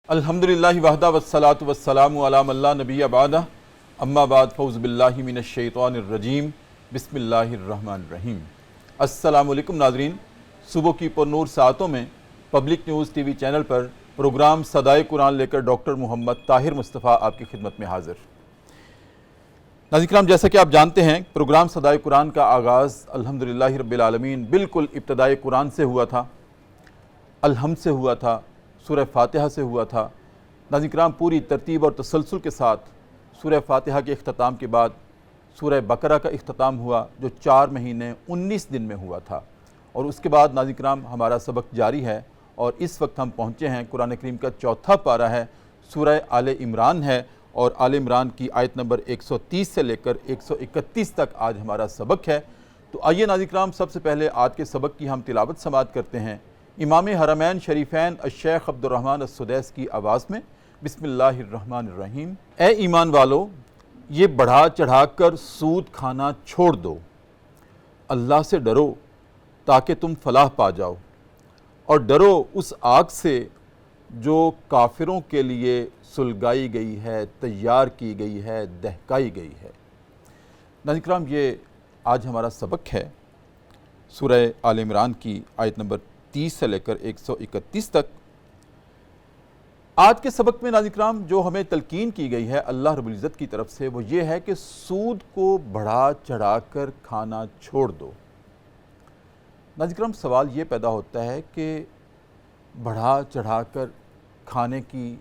الحمدللہ وحدہ والصلاة والسلام علی من لا نبی بعدہ اما بعد فاعوذ باللہ من الشیطان الرجیم بسم اللہ الرحمن الرحیم۔ السلام علیکم ناظرین، صبح کی پرنور ساعتوں میں پبلک نیوز ٹی وی چینل پر پروگرام صدائے قرآن لے کر ڈاکٹر محمد طاہر مصطفیٰ آپ کی خدمت میں حاضر۔ ناظرین کرام، جیسا کہ آپ جانتے ہیں پروگرام صدائے قرآن کا آغاز الحمدللہ رب العالمین بالکل ابتدائے قرآن سے ہوا تھا، الحمد سے ہوا تھا، سورہ فاتحہ سے ہوا تھا۔ ناظرین کرام، پوری ترتیب اور تسلسل کے ساتھ سورہ فاتحہ کے اختتام کے بعد سورہ بقرہ کا اختتام ہوا، جو 4 مہینے 19 دن میں ہوا تھا، اور اس کے بعد ناظرین کرام ہمارا سبق جاری ہے، اور اس وقت ہم پہنچے ہیں قرآن کریم کا 4تھا پارہ ہے، سورہ آل عمران ہے، اور آل عمران کی آیت نمبر 130 سے لے کر 131 تک آج ہمارا سبق ہے۔ تو آئیے ناظرین کرام، سب سے پہلے آج کے سبق کی ہم تلاوت سماعت کرتے ہیں امام حرمین شریفین الشیخ عبدالرحمن السدیس کی آواز میں۔ بسم اللہ الرحمن الرحیم۔ اے ایمان والو، یہ بڑھا چڑھا کر سود کھانا چھوڑ دو، اللہ سے ڈرو تاکہ تم فلاح پا جاؤ، اور ڈرو اس آگ سے جو کافروں کے لیے سلگائی گئی ہے، تیار کی گئی ہے، دہکائی گئی ہے۔ ناظرین کرام، یہ آج ہمارا سبق ہے سورہ آل عمران کی آیت نمبر 30 سے لے کر 131 تک۔ آج کے سبق میں ناظرین کرام جو ہمیں تلقین کی گئی ہے اللہ رب العزت کی طرف سے، وہ یہ ہے کہ سود کو بڑھا چڑھا کر کھانا چھوڑ دو۔ ناظرین کرام، سوال یہ پیدا ہوتا ہے کہ بڑھا چڑھا کر کھانے کی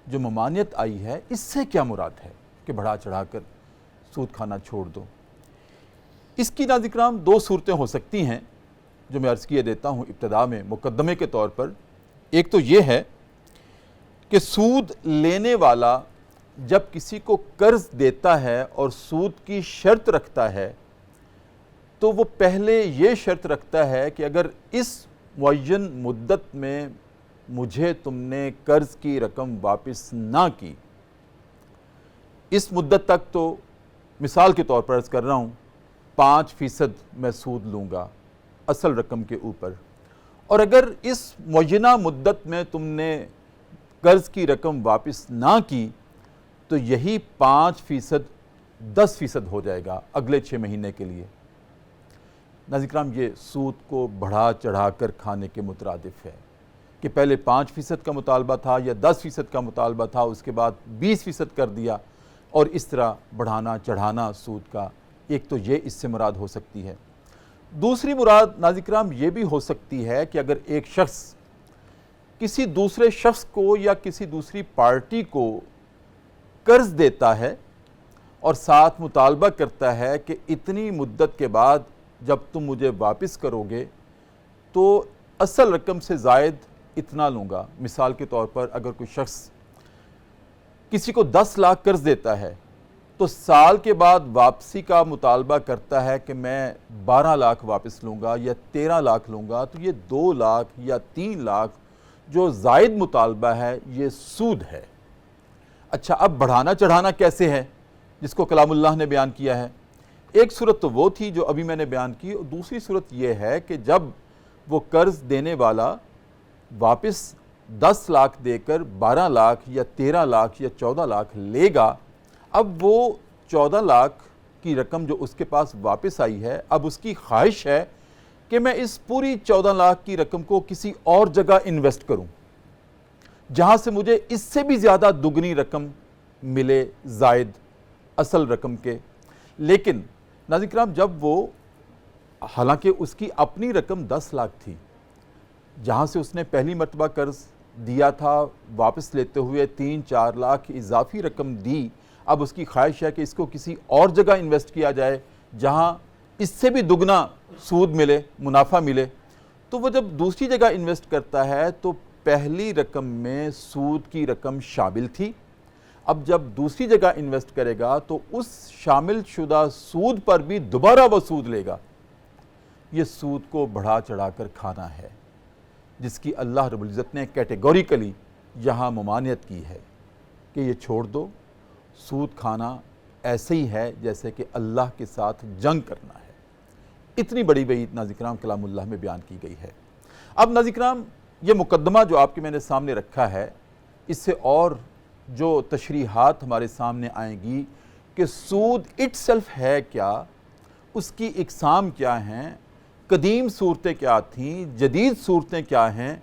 جو ممانعت آئی ہے، اس سے کیا مراد ہے کہ بڑھا چڑھا کر سود کھانا چھوڑ دو؟ اس کی ناظرین کرام 2 صورتیں ہو سکتی ہیں جو میں عرض کیے دیتا ہوں ابتدا میں مقدمے کے طور پر۔ ایک تو یہ ہے کہ سود لینے والا جب کسی کو قرض دیتا ہے اور سود کی شرط رکھتا ہے، تو وہ پہلے یہ شرط رکھتا ہے کہ اگر اس معین مدت میں مجھے تم نے قرض کی رقم واپس نہ کی، اس مدت تک تو مثال کے طور پر عرض کر رہا ہوں 5% میں سود لوں گا اصل رقم کے اوپر، اور اگر اس معینہ مدت میں تم نے قرض کی رقم واپس نہ کی تو یہی 5% 10% ہو جائے گا اگلے 6 مہینے کے لیے۔ ناظرین کرام، یہ سود کو بڑھا چڑھا کر کھانے کے مترادف ہے کہ پہلے 5% کا مطالبہ تھا یا 10% کا مطالبہ تھا، اس کے بعد 20% کر دیا، اور اس طرح بڑھانا چڑھانا سود کا۔ ایک تو یہ اس سے مراد ہو سکتی ہے۔ دوسری مراد ناظرین کرام یہ بھی ہو سکتی ہے کہ اگر ایک شخص کسی دوسرے شخص کو یا کسی دوسری پارٹی کو قرض دیتا ہے اور ساتھ مطالبہ کرتا ہے کہ اتنی مدت کے بعد جب تم مجھے واپس کرو گے تو اصل رقم سے زائد اتنا لوں گا۔ مثال کے طور پر اگر کوئی شخص کسی کو 10 لاکھ قرض دیتا ہے تو سال کے بعد واپسی کا مطالبہ کرتا ہے کہ میں 12 لاکھ واپس لوں گا یا 13 لاکھ لوں گا، تو یہ 2 لاکھ یا 3 لاکھ جو زائد مطالبہ ہے یہ سود ہے۔ اچھا، اب بڑھانا چڑھانا کیسے ہے جس کو کلام اللہ نے بیان کیا ہے؟ ایک صورت تو وہ تھی جو ابھی میں نے بیان کی، اور دوسری صورت یہ ہے کہ جب وہ قرض دینے والا واپس 10 لاکھ دے کر 12 لاکھ یا 13 لاکھ یا 14 لاکھ لے گا، اب وہ 14 لاکھ کی رقم جو اس کے پاس واپس آئی ہے، اب اس کی خواہش ہے کہ میں اس پوری 14 لاکھ کی رقم کو کسی اور جگہ انویسٹ کروں جہاں سے مجھے اس سے بھی زیادہ دگنی رقم ملے زائد اصل رقم کے۔ لیکن ناظرین کرام، جب وہ حالانکہ اس کی اپنی رقم 10 لاکھ تھی، جہاں سے اس نے پہلی مرتبہ قرض دیا تھا، واپس لیتے ہوئے 3-4 لاکھ اضافی رقم دی، اب اس کی خواہش ہے کہ اس کو کسی اور جگہ انویسٹ کیا جائے جہاں اس سے بھی دگنا سود ملے، منافع ملے۔ تو وہ جب دوسری جگہ انویسٹ کرتا ہے تو پہلی رقم میں سود کی رقم شامل تھی، اب جب دوسری جگہ انویسٹ کرے گا تو اس شامل شدہ سود پر بھی دوبارہ وہ سود لے گا۔ یہ سود کو بڑھا چڑھا کر کھانا ہے، جس کی اللہ رب العزت نے کیٹیگوریکلی یہاں ممانعت کی ہے کہ یہ چھوڑ دو۔ سود کھانا ایسے ہی ہے جیسے کہ اللہ کے ساتھ جنگ کرنا ہے۔ اتنی بڑی وعید ناظرین کرام کلام اللہ میں بیان کی گئی ہے۔ اب ناظرین کرام، یہ مقدمہ جو آپ کے میں نے سامنے رکھا ہے، اس سے اور جو تشریحات ہمارے سامنے آئیں گی کہ سود اٹ سیلف ہے کیا، اس کی اقسام کیا ہیں، قدیم صورتیں کیا تھیں، جدید صورتیں کیا ہیں،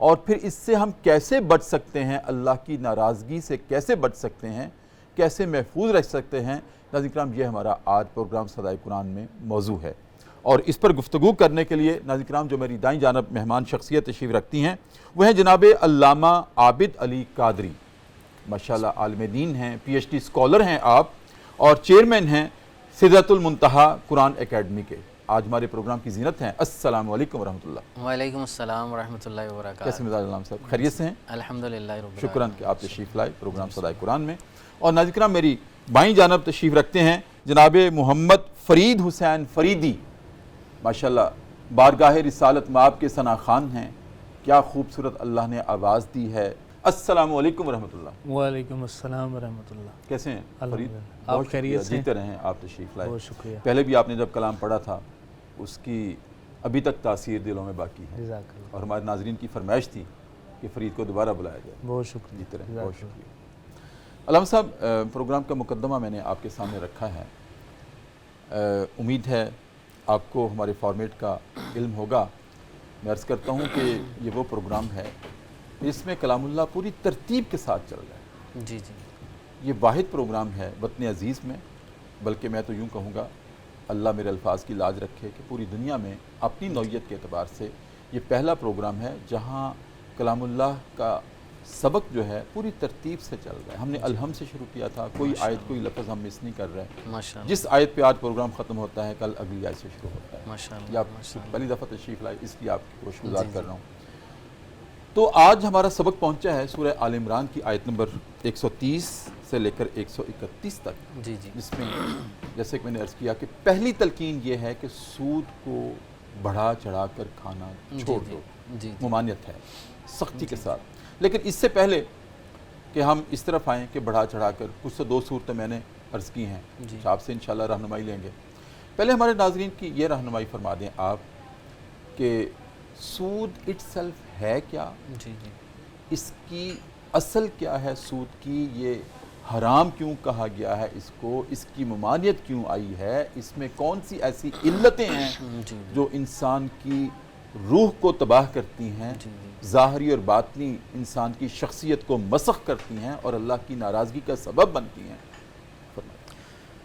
اور پھر اس سے ہم کیسے بچ سکتے ہیں، اللہ کی ناراضگی سے کیسے بچ سکتے ہیں، کیسے محفوظ رہ سکتے ہیں۔ ناظرین کرام، یہ ہمارا آج پروگرام صدائے قرآن میں موضوع ہے، اور اس پر گفتگو کرنے کے لیے ناظرین کرام جو میری دائیں جانب مہمان شخصیت تشریف رکھتی ہیں وہ ہیں جناب علامہ عابد علی قادری، ماشاءاللہ عالم دین ہیں، پی ایچ ڈی اسکالر ہیں آپ، اور چیئرمین ہیں سدرۃ المنتہا قرآن اکیڈمی کے۔ آج ہمارے پروگرام کی زینت ہیں۔ السلام علیکم ورحمۃ اللہ۔ وعلیکم السلام ورحمۃ اللہ وبرکاتہ۔ کیسے مزاج علامہ صاحب؟ خیریت سے ہیں؟ الحمدللہ رب العالمین۔ شکراً کہ آپ تشریف لائے پروگرام صدائے قرآن میں۔ اور ناظرین کرام میری بائیں جانب تشریف رکھتے ہیں جناب محمد فرید حسین فریدی، ماشاءاللہ بارگاہ رسالت مآب کے ثنا خان ہیں، کیا خوبصورت اللہ نے آواز دی ہے۔ السلام علیکم ورحمۃ اللہ۔ وعلیکم السلام ورحمۃ اللہ۔ کیسے ہیں فرید؟ الحمدللہ، آپ خیریت سے؟ جیتے رہیں، آپ تشریف لائے۔ بہت شکریہ۔ پہلے بھی آپ نے جب کلام پڑھا تھا اس کی ابھی تک تاثیر دلوں میں باقی ہے، جزاک اللہ۔ اور ہمارے ناظرین کی فرمائش تھی کہ فرید کو دوبارہ بلایا جائے۔ بہت شکریہ، جیتے رہیں، جزاک بہت اللہ۔ شکریہ۔ علامہ صاحب، پروگرام کا مقدمہ میں نے آپ کے سامنے رکھا ہے، امید ہے آپ کو ہمارے فارمیٹ کا علم ہوگا۔ میں عرض کرتا ہوں کہ یہ وہ پروگرام ہے اس میں کلام اللہ پوری ترتیب کے ساتھ چل رہا ہے۔ جی جی، یہ واحد پروگرام ہے وطن عزیز میں، بلکہ میں تو یوں کہوں گا اللہ میرے الفاظ کی لاج رکھے کہ پوری دنیا میں اپنی نوعیت کے اعتبار سے یہ پہلا پروگرام ہے جہاں کلام اللہ کا سبق جو ہے پوری ترتیب سے چل رہا ہے۔ ہم نے الحم سے شروع کیا تھا، کوئی آیت کوئی لفظ ہم مس نہیں کر رہے۔ ماشاء اللہ، جس آیت پہ آج پروگرام ختم ہوتا ہے کل اگلی آیت سے شروع ہوتا ہے۔ ماشاء اللہ، یہ آپ ماشاء اللہ۔ پہلی دفعہ تشریف لائے، اس لیے آپ کی کوشش گزار جی، کر جی۔ رہا ہوں۔ تو آج ہمارا سبق پہنچا ہے سورہ آل عمران کی آیت نمبر 130 سے لے کر 131 تک، جی جی، جس میں جیسے کہ میں نے عرض کیا کہ پہلی تلقین یہ ہے کہ سود کو بڑھا چڑھا کر کھانا چھوڑ جی، دو، جی، ممانعت ہے سختی کے ساتھ۔ لیکن اس سے پہلے کہ ہم اس طرف آئیں کہ بڑھا چڑھا کر، کچھ سے دو صورتیں میں نے عرض کی ہیں، جی۔ آپ سے انشاءاللہ رہنمائی لیں گے۔ پہلے ہمارے ناظرین کی یہ رہنمائی فرما دیں آپ کہ سود اٹ سیلف ہے کیا، جی جی، اس کی اصل کیا ہے، سود کی یہ حرام کیوں کہا گیا ہے، اس کو اس کی ممانعت کیوں آئی ہے، اس میں کون سی ایسی علتیں ہیں جی، جو انسان کی روح کو تباہ کرتی ہیں، جی، جی۔ ظاہری اور باطنی انسان کی شخصیت کو مسخ کرتی ہیں اور اللہ کی ناراضگی کا سبب بنتی ہیں۔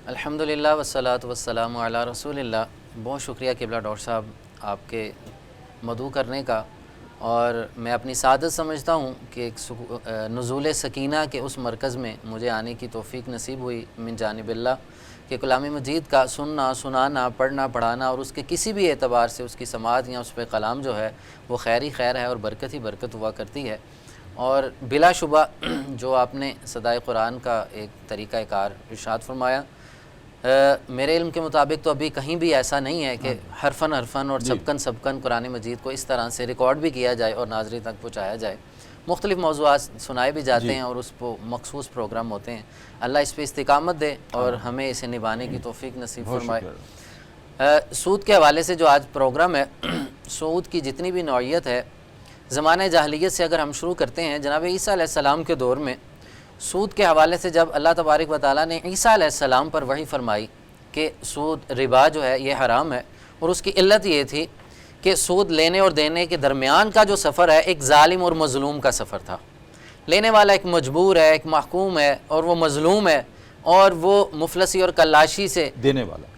الحمدللہ والصلاۃ والسلام علی رسول اللہ۔ بہت شکریہ قبلہ ڈاکٹر صاحب آپ کے مدعو کرنے کا، اور میں اپنی سعادت سمجھتا ہوں کہ ایک نزول سکینہ کے اس مرکز میں مجھے آنے کی توفیق نصیب ہوئی من جانب اللہ، کہ کلام مجید کا سننا، سنانا، پڑھنا، پڑھانا، اور اس کے کسی بھی اعتبار سے اس کی سماعت یا اس پہ کلام جو ہے وہ خیر ہی خیر ہے اور برکت ہی برکت ہوا کرتی ہے۔ اور بلا شبہ جو آپ نے صدائے قرآن کا ایک طریقہ کار ارشاد فرمایا، میرے علم کے مطابق تو ابھی کہیں بھی ایسا نہیں ہے کہ حرفاً حرفاً اور سبکن سبکن قرآن مجید کو اس طرح سے ریکارڈ بھی کیا جائے اور ناظرین تک پہنچایا جائے۔ مختلف موضوعات سنائے بھی جاتے ہیں اور اس کو مخصوص پروگرام ہوتے ہیں۔ اللہ اس پہ استقامت دے اور ہمیں اسے نبھانے کی توفیق نصیب فرمائے۔ سود کے حوالے سے جو آج پروگرام ہے، سود کی جتنی بھی نوعیت ہے، زمانہ جاہلیت سے اگر ہم شروع کرتے ہیں، جناب عیسیٰ علیہ السلام کے دور میں سود کے حوالے سے جب اللہ تبارک و تعالیٰ نے عیسیٰ علیہ السلام پر وحی فرمائی کہ سود ربا جو ہے یہ حرام ہے، اور اس کی علت یہ تھی کہ سود لینے اور دینے کے درمیان کا جو سفر ہے ایک ظالم اور مظلوم کا سفر تھا۔ لینے والا ایک مجبور ہے، ایک محکوم ہے، اور وہ مظلوم ہے، اور وہ مفلسی اور کلاشی سے دینے والا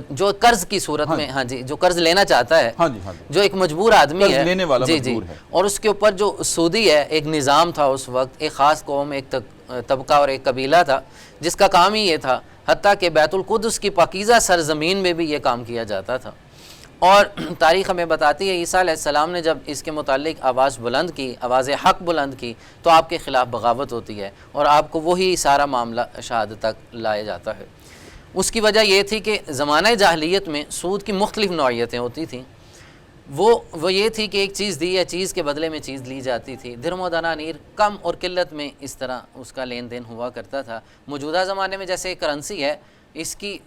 جو قرض کی صورت میں، ہاں جی، جو قرض لینا چاہتا ہے، ہاں جی، ہاں جی، جو ایک مجبور آدمی قرض ہے، لینے والا جی جی، مجبور ہے، اور اس کے اوپر جو سودی ہے، ایک نظام تھا اس وقت، ایک خاص قوم، ایک طبقہ اور ایک قبیلہ تھا جس کا کام ہی یہ تھا، حتیٰ کہ بیت القدس کی پاکیزہ سرزمین میں بھی یہ کام کیا جاتا تھا۔ اور تاریخ ہمیں بتاتی ہے عیسیٰ علیہ السلام نے جب اس کے متعلق آواز بلند کی، آواز حق بلند کی، تو آپ کے خلاف بغاوت ہوتی ہے اور آپ کو وہی سارا معاملہ شہادت تک لایا جاتا ہے۔ اس کی وجہ یہ تھی کہ زمانہ جاہلیت میں سود کی مختلف نوعیتیں ہوتی تھیں۔ وہ یہ تھی کہ ایک چیز دی ہے، چیز کے بدلے میں چیز لی جاتی تھی، درم و دنانیر، کم اور قلت میں اس طرح اس کا لین دین ہوا کرتا تھا۔ موجودہ زمانے میں جیسے کرنسی ہے، اس کی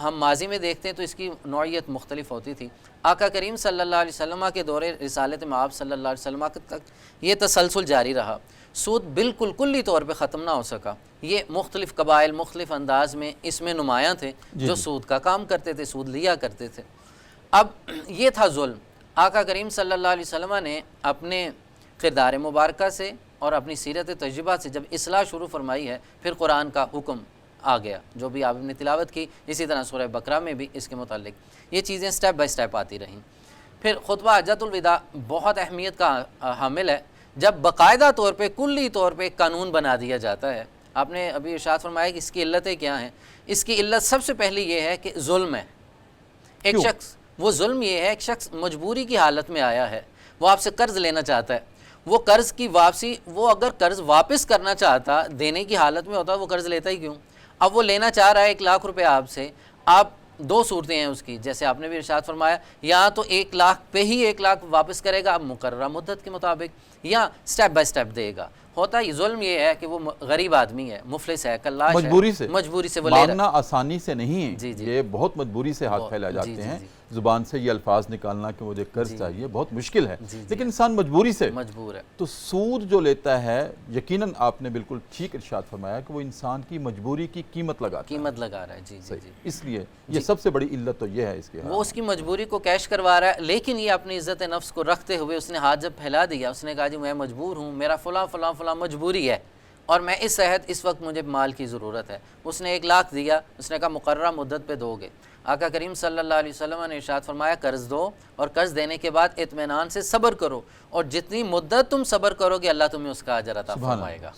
ہم ماضی میں دیکھتے ہیں تو اس کی نوعیت مختلف ہوتی تھی۔ آقا کریم صلی اللہ علیہ وسلم کے دور رسالت مآب صلی اللہ علیہ وسلم تک یہ تسلسل جاری رہا۔ سود بالکل کلی طور پہ ختم نہ ہو سکا۔ یہ مختلف قبائل مختلف انداز میں اس میں نمایاں تھے جو سود کا کام کرتے تھے، سود لیا کرتے تھے۔ اب یہ تھا ظلم۔ آقا کریم صلی اللہ علیہ وسلم نے اپنے کردار مبارکہ سے اور اپنی سیرت تجربہ سے جب اصلاح شروع فرمائی ہے، پھر قرآن کا حکم آ گیا جو بھی آپ نے تلاوت کی، اسی طرح سورہ بقرہ میں بھی اس کے متعلق یہ چیزیں سٹیپ بائی سٹیپ آتی رہیں۔ پھر خطبہ حجۃ الوداع بہت اہمیت کا حامل ہے، جب باقاعدہ طور پہ کلی طور پہ ایک قانون بنا دیا جاتا ہے۔ آپ نے ابھی ارشاد فرمایا کہ اس کی علتیں کیا ہیں۔ اس کی علت سب سے پہلی یہ ہے کہ ظلم ہے۔ ایک شخص، وہ ظلم یہ ہے، ایک شخص مجبوری کی حالت میں آیا ہے، وہ آپ سے قرض لینا چاہتا ہے، وہ قرض کی واپسی، وہ اگر قرض واپس کرنا چاہتا، دینے کی حالت میں ہوتا، وہ قرض لیتا ہی کیوں؟ اب وہ لینا چاہ رہا ہے 1,00,000 روپے آپ سے۔ آپ دو صورتیں ہیں اس کی، جیسے آپ نے بھی ارشاد فرمایا، یا تو 1,00,000 پہ ہی 1,00,000 واپس کرے گا مقررہ مدت کے مطابق، یا سٹیپ بائی سٹیپ دے گا۔ ہوتا یہ ظلم یہ ہے کہ وہ غریب آدمی ہے، مفلس ہے، کلاش ہے، مجبوری سے وہ لے رہا ہے۔ مانگنا آسانی سے نہیں ہے، یہ بہت مجبوری سے ہاتھ پھیلا جاتے ہیں، زبان سے یہ الفاظ نکالنا کہ مجھے قرض چاہیے بہت مشکل ہے، لیکن انسان مجبوری سے مجبور ہے۔ تو سود جو لیتا ہے، یقیناً آپ نے بالکل ٹھیک ارشاد فرمایا کہ وہ انسان کی مجبوری کی قیمت لگا رہا ہے۔ جی جی، اس لیے یہ سب سے بڑی علت تو یہ ہے اس کے، وہ اس کی مجبوری کو کیش کروا رہا ہے، لیکن یہ اپنی عزت نفس کو رکھتے ہوئے اس نے ہاتھ جب پھیلا دیا، اس نے کہا جی میں مجبور ہوں، میرا فلاں فلاں فلاں مجبوری ہے اور میں اس صحت اس وقت مجھے مال کی ضرورت ہے۔ اس نے 1,00,000 دیا، اس نے کہا مقررہ مدت پہ دو گے۔ آقا کریم صلی اللہ علیہ وسلم نے ارشاد فرمایا قرض دو، اور قرض دینے کے بعد اطمینان سے صبر کرو، اور جتنی مدت تم صبر کرو گے اللہ تمہیں اس کا اجر عطا فرمائے گا۔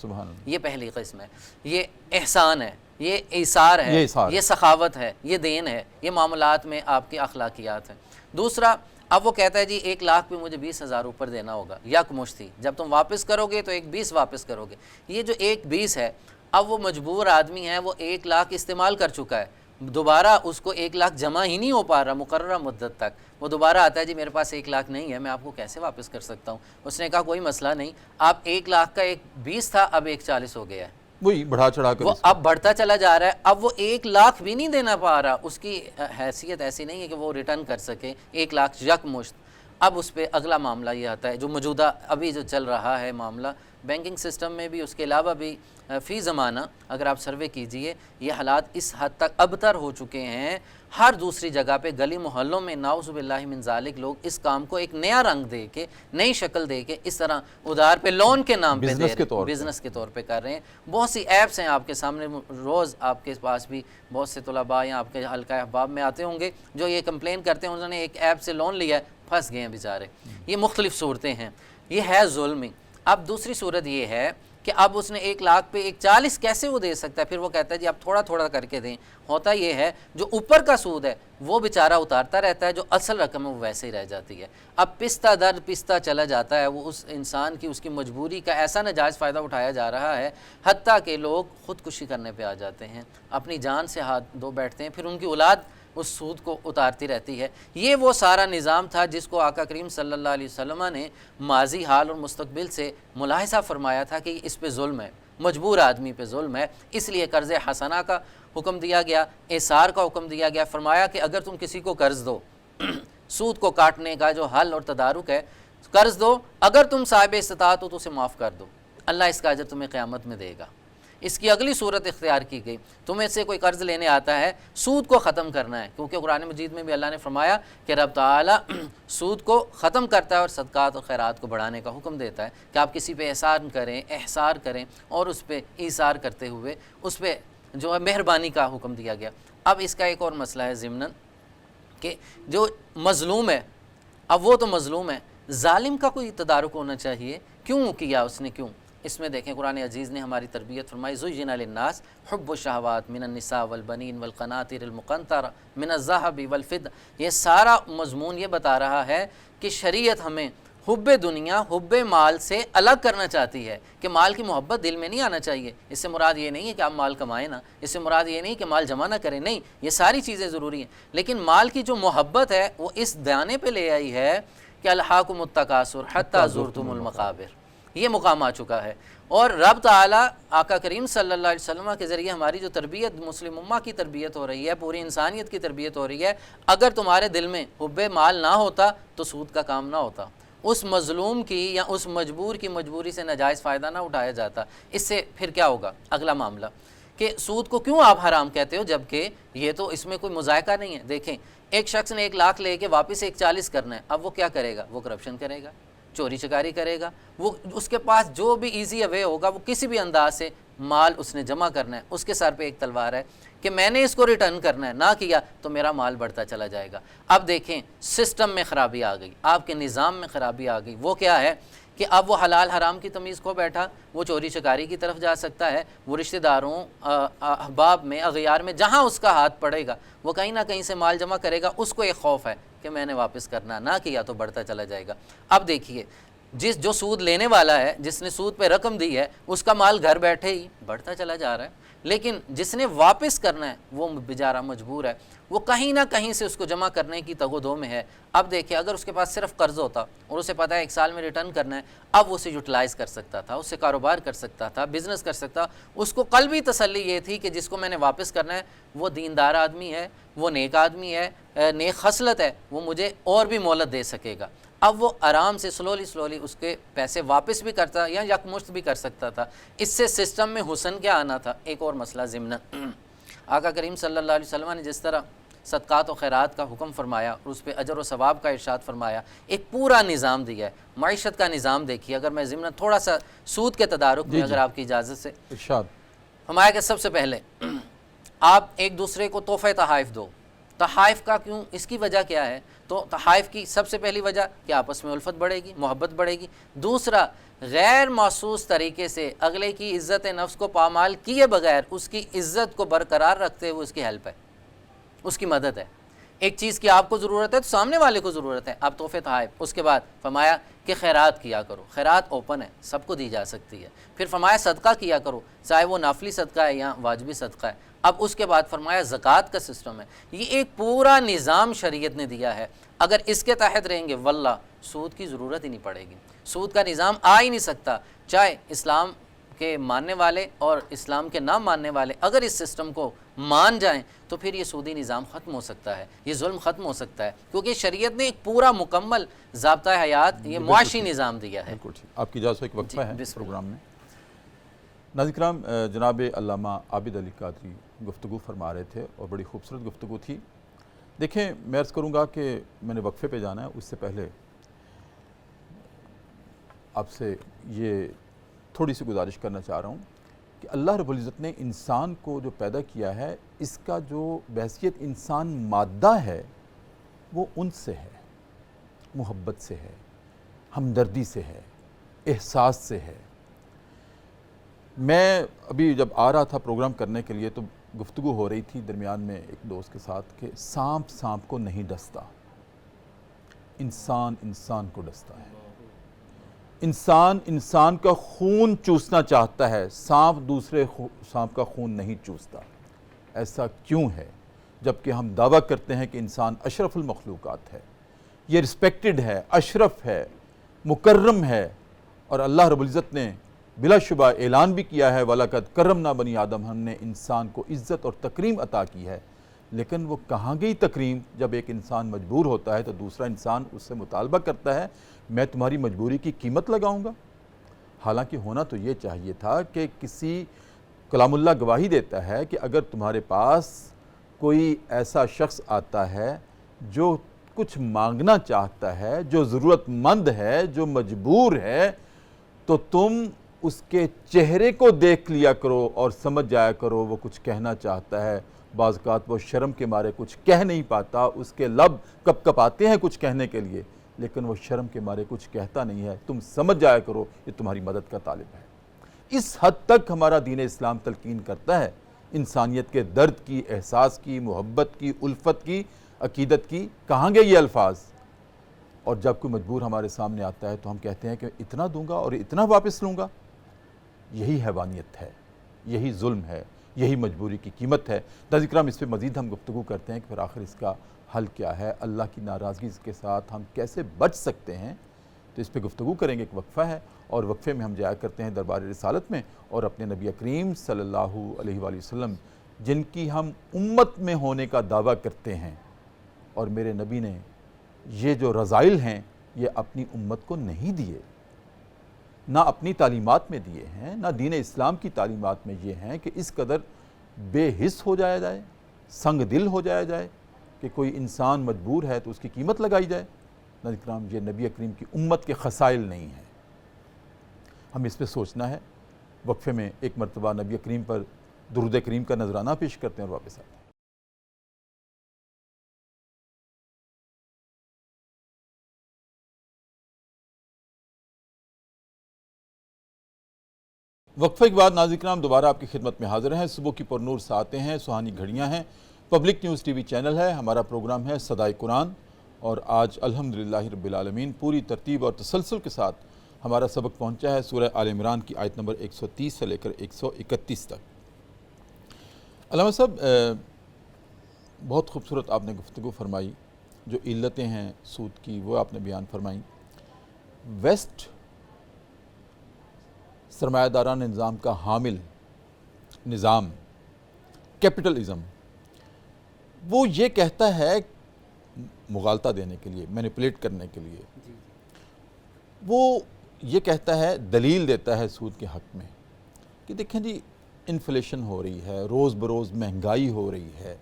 یہ پہلی قسم ہے، یہ احسان ہے، یہ ایثار ہے، یہ سخاوت ہے، یہ دین ہے، یہ معاملات میں آپ کی اخلاقیات ہیں۔ دوسرا، اب وہ کہتا ہے جی 1,00,000 پہ مجھے 20,000 اوپر دینا ہوگا، یک مشتی، جب تم واپس کرو گے تو 1,20,000 واپس کرو گے۔ یہ جو 1,20,000 ہے، اب وہ مجبور آدمی ہے، وہ 1,00,000 استعمال کر چکا ہے، دوبارہ اس کو 1,00,000 جمع ہی نہیں ہو پا رہا مقررہ مدت تک۔ وہ دوبارہ آتا ہے جی میرے پاس 1,00,000 نہیں ہے، میں آپ کو کیسے واپس کر سکتا ہوں؟ اس نے کہا کوئی مسئلہ نہیں، آپ 1,00,000 کا 1,20,000 تھا، اب 1,40,000 ہو گیا ہے۔ وہی بڑھا چڑھا کر وہ اب بڑھتا چلا جا رہا ہے، اب وہ 1,00,000 بھی نہیں دینا پا رہا، اس کی حیثیت ایسی نہیں ہے کہ وہ ریٹرن کر سکے 1,00,000 یک مشت۔ اب اس پہ اگلا معاملہ یہ آتا ہے جو موجودہ ابھی جو چل رہا ہے معاملہ بینکنگ سسٹم میں بھی، اس کے علاوہ بھی فی زمانہ اگر آپ سروے کیجئے، یہ حالات اس حد تک ابتر ہو چکے ہیں، ہر دوسری جگہ پہ گلی محلوں میں نعوذ باللہ من ذالک لوگ اس کام کو ایک نیا رنگ دے کے، نئی شکل دے کے، اس طرح ادھار پہ لون کے نام پہ بزنس کے طور پہ کر رہے ہیں۔ بہت سی ایپس ہیں آپ کے سامنے، روز آپ کے پاس بھی بہت سے طلباء یا آپ کے حلقہ احباب میں آتے ہوں گے جو یہ کمپلین کرتے ہیں انہوں نے ایک ایپ سے لون لیا ہے، پھنس گئے ہیں بیچارے۔ یہ مختلف صورتیں ہیں، یہ ہے ظلم ہی۔ اب دوسری صورت یہ ہے کہ اب اس نے 1,00,000 پہ 1,40,000 کیسے وہ دے سکتا ہے؟ پھر وہ کہتا ہے جی آپ تھوڑا تھوڑا کر کے دیں۔ ہوتا یہ ہے جو اوپر کا سود ہے وہ بیچارہ اتارتا رہتا ہے، جو اصل رقم ہے وہ ویسے ہی رہ جاتی ہے۔ اب پستہ در پستہ چلا جاتا ہے، وہ اس انسان کی اس کی مجبوری کا ایسا ناجائز فائدہ اٹھایا جا رہا ہے، حتیٰ کہ لوگ خودکشی کرنے پہ آ جاتے ہیں، اپنی جان سے ہاتھ دھو بیٹھتے ہیں، پھر ان کی اولاد اس سود کو اتارتی رہتی ہے۔ یہ وہ سارا نظام تھا جس کو آقا کریم صلی اللہ علیہ وسلم نے ماضی، حال اور مستقبل سے ملاحظہ فرمایا تھا کہ اس پہ ظلم ہے، مجبور آدمی پہ ظلم ہے، اس لیے قرض حسنہ کا حکم دیا گیا، ایثار کا حکم دیا گیا۔ فرمایا کہ اگر تم کسی کو قرض دو، سود کو کاٹنے کا جو حل اور تدارک ہے، قرض دو، اگر تم صاحب استطاعت ہو تو اسے معاف کر دو، اللہ اس کا اجر تمہیں قیامت میں دے گا۔ اس کی اگلی صورت اختیار کی گئی، تمہیں سے کوئی قرض لینے آتا ہے، سود کو ختم کرنا ہے، کیونکہ قرآن مجید میں بھی اللہ نے فرمایا کہ رب تعالیٰ سود کو ختم کرتا ہے اور صدقات اور خیرات کو بڑھانے کا حکم دیتا ہے کہ آپ کسی پہ احسان کریں، احسار کریں، اور اس پہ ایثار کرتے ہوئے اس پہ جو ہے مہربانی کا حکم دیا گیا۔ اب اس کا ایک اور مسئلہ ہے ضمناً کہ جو مظلوم ہے، اب وہ تو مظلوم ہے، ظالم کا کوئی تدارک ہونا چاہیے، کیوں کیا اس نے، کیوں؟ اس میں دیکھیں قرآن عزیز نے ہماری تربیت فرمائی، زُيِّنَ لِلنَّاسِ حُبُّ الشَّهَوَاتِ مِنَ النِّسَاءِ وَالْبَنِينَ وَالْقَنَاطِيرِ الْمُقَنطَرَةِ مِنَ الذَّهَبِ وَالْفِضَّةِ۔ یہ سارا مضمون یہ بتا رہا ہے کہ شریعت ہمیں حب دنیا، حب مال سے الگ کرنا چاہتی ہے، کہ مال کی محبت دل میں نہیں آنا چاہیے۔ اس سے مراد یہ نہیں ہے کہ آپ مال کمائیں نا، اس سے مراد یہ نہیں کہ مال جمع نہ کریں، نہیں، یہ ساری چیزیں ضروری ہیں، لیکن مال کی جو محبت ہے وہ اس دانے پہ لے آئی ہے کہ الہاکم التکاثر حتی زرتم المقابر، یہ مقام آ چکا ہے۔ اور رب تعالیٰ آقا کریم صلی اللہ علیہ وسلم کے ذریعے ہماری جو تربیت، مسلم امہ کی تربیت ہو رہی ہے، پوری انسانیت کی تربیت ہو رہی ہے، اگر تمہارے دل میں حب مال نہ ہوتا تو سود کا کام نہ ہوتا، اس مظلوم کی یا اس مجبور کی مجبوری سے ناجائز فائدہ نہ اٹھایا جاتا، اس سے پھر کیا ہوگا؟ اگلا معاملہ کہ سود کو کیوں آپ حرام کہتے ہو جبکہ یہ تو اس میں کوئی مذائقہ نہیں ہے۔ دیکھیں ایک شخص نے 1 لاکھ لے کے واپس 140 کرنا ہے، اب وہ کیا کرے گا؟ وہ کرپشن کرے گا، چوری چکاری کرے گا، وہ اس کے پاس جو بھی ایزی وے ہوگا وہ کسی بھی انداز سے مال اس نے جمع کرنا ہے۔ اس کے سر پہ ایک تلوار ہے کہ میں نے اس کو ریٹرن کرنا ہے، نہ کیا تو میرا مال بڑھتا چلا جائے گا۔ اب دیکھیں سسٹم میں خرابی آ گئی، آپ کے نظام میں خرابی آ گئی۔ وہ کیا ہے کہ اب وہ حلال حرام کی تمیز کھو بیٹھا، وہ چوری چکاری کی طرف جا سکتا ہے، وہ رشتہ داروں احباب میں اغیار میں جہاں اس کا ہاتھ پڑے گا وہ کہیں نہ کہیں سے مال جمع کرے گا۔ اس کو ایک خوف ہے کہ میں نے واپس کرنا، نہ کیا تو بڑھتا چلا جائے گا۔ اب دیکھیے جو سود لینے والا ہے، جس نے سود پہ رقم دی ہے، اس کا مال گھر بیٹھے ہی بڑھتا چلا جا رہا ہے، لیکن جس نے واپس کرنا ہے وہ بیچارہ مجبور ہے، وہ کہیں نہ کہیں سے اس کو جمع کرنے کی تگ و دو میں ہے۔ اب دیکھیں اگر اس کے پاس صرف قرض ہوتا اور اسے پتہ ہے 1 سال میں ریٹرن کرنا ہے، اب وہ اسے یوٹیلائز کر سکتا تھا، اس سے کاروبار کر سکتا تھا، بزنس کر سکتا۔ اس کو قلبی تسلی یہ تھی کہ جس کو میں نے واپس کرنا ہے وہ دیندار آدمی ہے، وہ نیک آدمی ہے، نیک خصلت ہے، وہ مجھے اور بھی مہلت دے سکے گا۔ اب وہ آرام سے سلولی اس کے پیسے واپس بھی کرتا یا یکمشت بھی کر سکتا تھا۔ اس سے سسٹم میں حسن کیا آنا تھا؟ ایک اور مسئلہ ضمناً آقا کریم صلی اللہ علیہ وسلم نے جس طرح صدقات و خیرات کا حکم فرمایا اور اس پہ اجر و ثواب کا ارشاد فرمایا، ایک پورا نظام دیا ہے۔ معیشت کا نظام دیکھیے، اگر میں ضمناً تھوڑا سا سود کے تدارک میں اگر آپ کی اجازت سے ارشاد فرمایا کہ سب سے پہلے آپ ایک دوسرے کو تحفہ تحائف دو۔ تحائف کا کیوں؟ اس کی وجہ کیا ہے؟ تو تحائف کی سب سے پہلی وجہ کہ آپس میں الفت بڑھے گی، محبت بڑھے گی۔ دوسرا، غیر محسوس طریقے سے اگلے کی عزت نفس کو پامال کیے بغیر اس کی عزت کو برقرار رکھتے ہوئے اس کی ہیلپ ہے، اس کی مدد ہے۔ ایک چیز کی آپ کو ضرورت ہے تو سامنے والے کو ضرورت ہے، آپ تحفے تحائف۔ اس کے بعد فرمایا کہ خیرات کیا کرو، خیرات اوپن ہے، سب کو دی جا سکتی ہے۔ پھر فرمایا صدقہ کیا کرو، چاہے وہ نافلی صدقہ ہے یا واجبی صدقہ ہے۔ اب اس کے بعد فرمایا زکوٰۃ کا سسٹم ہے۔ یہ ایک پورا نظام شریعت نے دیا ہے، اگر اس کے تحت رہیں گے واللہ سود کی ضرورت ہی نہیں پڑے گی، سود کا نظام آ ہی نہیں سکتا۔ چاہے اسلام کے ماننے والے اور اسلام کے نہ ماننے والے اگر اس سسٹم کو مان جائیں تو پھر یہ سودی نظام ختم ہو سکتا ہے، یہ ظلم ختم ہو سکتا ہے، کیونکہ شریعت نے ایک پورا مکمل ضابطۂ حیات، یہ معاشی نظام دیا ہے۔ بالکل ٹھیک۔ آپ کی اجازت سے ایک وقفہ ہے بسم اللہ۔ پروگرام میں۔ ناظرین کرام، جناب علامہ عابد علی قادری گفتگو فرما رہے تھے اور بڑی خوبصورت گفتگو تھی۔ دیکھیں میں عرض کروں گا کہ میں نے وقفے پہ جانا ہے، اس سے پہلے آپ سے یہ تھوڑی سی گزارش کرنا چاہ رہا ہوں کہ اللہ رب العزت نے انسان کو جو پیدا کیا ہے، اس کا جو بحیثیت انسان مادہ ہے وہ ان سے ہے، محبت سے ہے، ہمدردی سے ہے، احساس سے ہے۔ میں ابھی جب آ رہا تھا پروگرام کرنے کے لیے تو گفتگو ہو رہی تھی درمیان میں ایک دوست کے ساتھ کہ سانپ سانپ کو نہیں ڈستا، انسان انسان کو ڈستا ہے۔ انسان انسان کا خون چوسنا چاہتا ہے، سانپ دوسرے سانپ کا خون نہیں چوستا۔ ایسا کیوں ہے؟ جبکہ ہم دعویٰ کرتے ہیں کہ انسان اشرف المخلوقات ہے، یہ رسپیکٹڈ ہے، اشرف ہے، مکرم ہے، اور اللہ رب العزت نے بلا شبہ اعلان بھی کیا ہے وَلَقَدْ كَرَّمْنَا بَنِي آدم، ہم نے انسان کو عزت اور تکریم عطا کی ہے۔ لیکن وہ کہاں گئی تکریم؟ جب ایک انسان مجبور ہوتا ہے تو دوسرا انسان اس سے مطالبہ کرتا ہے میں تمہاری مجبوری کی قیمت لگاؤں گا۔ حالانکہ ہونا تو یہ چاہیے تھا کہ کسی کلام اللہ گواہی دیتا ہے کہ اگر تمہارے پاس کوئی ایسا شخص آتا ہے جو کچھ مانگنا چاہتا ہے، جو ضرورت مند ہے، جو مجبور ہے، تو تم اس کے چہرے کو دیکھ لیا کرو اور سمجھ جایا کرو وہ کچھ کہنا چاہتا ہے۔ بعض اوقات وہ شرم کے مارے کچھ کہہ نہیں پاتا، اس کے لب کپ کپاتے ہیں کچھ کہنے کے لیے، لیکن وہ شرم کے مارے کچھ کہتا نہیں ہے۔ تم سمجھ جایا کرو یہ تمہاری مدد کا طالب ہے۔ اس حد تک ہمارا دین اسلام تلقین کرتا ہے انسانیت کے درد کی، احساس کی، محبت کی، الفت کی، عقیدت کی۔ کہاں گئے یہ الفاظ؟ اور جب کوئی مجبور ہمارے سامنے آتا ہے تو ہم کہتے ہیں کہ اتنا دوں گا اور اتنا واپس لوں گا۔ یہی حیوانیت ہے، یہی ظلم ہے، یہی مجبوری کی قیمت ہے۔ ناظرین کرام، اس پہ مزید ہم گفتگو کرتے ہیں کہ پھر آخر اس کا حل کیا ہے، اللہ کی ناراضگی کے ساتھ ہم کیسے بچ سکتے ہیں، تو اس پہ گفتگو کریں گے۔ ایک وقفہ ہے اور وقفے میں ہم جایا کرتے ہیں دربار رسالت میں اور اپنے نبی کریم صلی اللہ علیہ وآلہ وسلم جن کی ہم امت میں ہونے کا دعویٰ کرتے ہیں، اور میرے نبی نے یہ جو رذائل ہیں یہ اپنی امت کو نہیں دیے، نہ اپنی تعلیمات میں دیے ہیں، نہ دین اسلام کی تعلیمات میں یہ ہیں کہ اس قدر بے حس ہو جایا جائے، سنگ دل ہو جایا جائے کہ کوئی انسان مجبور ہے تو اس کی قیمت لگائی جائے۔ ناظرین کرام، یہ نبی کریم کی امت کے خصائل نہیں ہیں، ہمیں اس پہ سوچنا ہے۔ وقفے میں ایک مرتبہ نبی کریم پر درود کریم کا نذرانہ پیش کرتے ہیں اور واپس آتے ہیں۔ وقفہ کے بعد ناظرین کرام دوبارہ آپ کی خدمت میں حاضر ہیں۔ صبح کی پرنور ساعتیں ہیں، سہانی گھڑیاں ہیں، پبلک نیوز ٹی وی چینل ہے، ہمارا پروگرام ہے صدائے قرآن، اور آج الحمدللہ رب العالمین پوری ترتیب اور تسلسل کے ساتھ ہمارا سبق پہنچا ہے سورہ آل عمران کی آیت نمبر 130 سے لے کر 131 تک۔ علامہ صاحب، بہت خوبصورت آپ نے گفتگو فرمائی، جو علتیں ہیں سود کی وہ آپ نے بیان فرمائیں۔ ویسٹ سرمایہ داران نظام کا حامل نظام کیپٹلزم، وہ یہ کہتا ہے مغالطہ دینے کے لیے، مینیپولیٹ کرنے کے لیے، وہ یہ کہتا ہے، دلیل دیتا ہے سود کے حق میں کہ دیکھیں جی انفلیشن ہو رہی ہے، روز بروز مہنگائی ہو رہی ہے،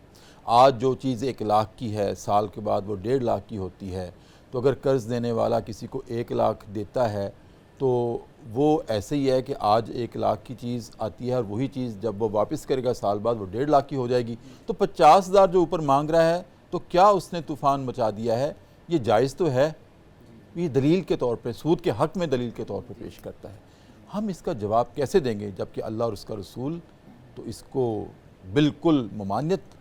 آج جو چیز 1 لاکھ کی ہے سال کے بعد وہ 1.5 لاکھ کی ہوتی ہے، تو اگر قرض دینے والا کسی کو 1 لاکھ دیتا ہے تو وہ ایسے ہی ہے کہ آج 1 لاکھ کی چیز آتی ہے اور وہی چیز جب وہ واپس کرے گا سال بعد وہ 1.5 لاکھ کی ہو جائے گی، تو 50,000 جو اوپر مانگ رہا ہے تو کیا اس نے طوفان مچا دیا ہے؟ یہ جائز تو ہے، یہ دلیل کے طور پہ، سود کے حق میں دلیل کے طور پہ پیش کرتا ہے۔ ہم اس کا جواب کیسے دیں گے جبکہ اللہ اور اس کا رسول تو اس کو بالکل ممانعت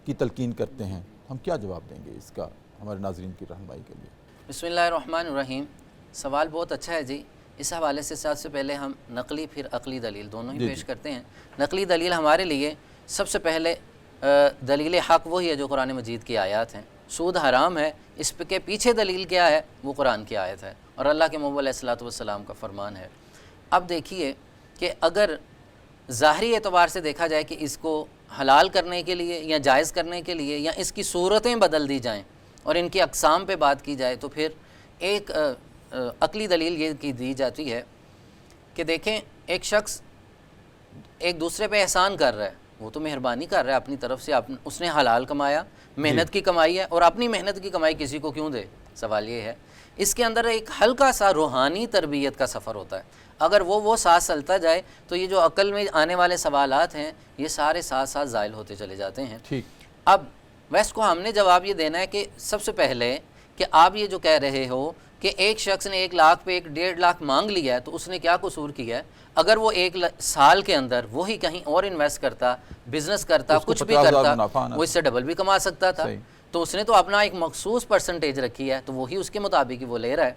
کی تلقین کرتے ہیں؟ ہم کیا جواب دیں گے اس کا ہمارے ناظرین کی رہنمائی کے لیے؟ بسم اللہ الرحمن الرحیم۔ سوال بہت اچھا ہے جی۔ اس حوالے سے سب سے پہلے ہم نقلی پھر عقلی دلیل دونوں ہی پیش کرتے ہیں۔ نقلی دلیل ہمارے لیے سب سے پہلے دلیل حق وہی ہے جو قرآن مجید کی آیات ہیں۔ سود حرام ہے، اس کے پیچھے دلیل کیا ہے؟ وہ قرآن کی آیت ہے اور اللہ کے محبوب علیہ الصلوۃ والسلام کا فرمان ہے۔ اب دیکھیے کہ اگر ظاہری اعتبار سے دیکھا جائے کہ اس کو حلال کرنے کے لیے یا جائز کرنے کے لیے یا اس کی صورتیں بدل دی جائیں اور ان کی اقسام پہ بات کی جائے تو پھر ایک عقلی دلیل یہ کی دی جاتی ہے کہ دیکھیں ایک شخص ایک دوسرے پہ احسان کر رہا ہے، وہ تو مہربانی کر رہا ہے اپنی طرف سے، اس نے حلال کمایا، محنت کی کمائی ہے، اور اپنی محنت کی کمائی کسی کو کیوں دے؟ سوال یہ ہے۔ اس کے اندر ایک ہلکا سا روحانی تربیت کا سفر ہوتا ہے، اگر وہ ساتھ چلتا جائے تو یہ جو عقل میں آنے والے سوالات ہیں یہ سارے ساتھ ساتھ زائل ہوتے چلے جاتے ہیں۔ اب ویسٹ کو ہم نے جواب یہ دینا ہے کہ سب سے پہلے کہ آپ یہ جو کہہ رہے ہو کہ ایک شخص نے 1 لاکھ پہ 1.5 لاکھ مانگ لیا ہے تو اس نے کیا قصور کیا ہے؟ اگر وہ 1 سال کے اندر وہی کہیں اور انویسٹ کرتا، بزنس کرتا، کچھ بھی کرتا، وہ اس سے ڈبل بھی کما سکتا تھا، تو اس نے تو اپنا ایک مخصوص پرسنٹیج رکھی ہے تو وہی اس کے مطابق ہی وہ لے رہا ہے۔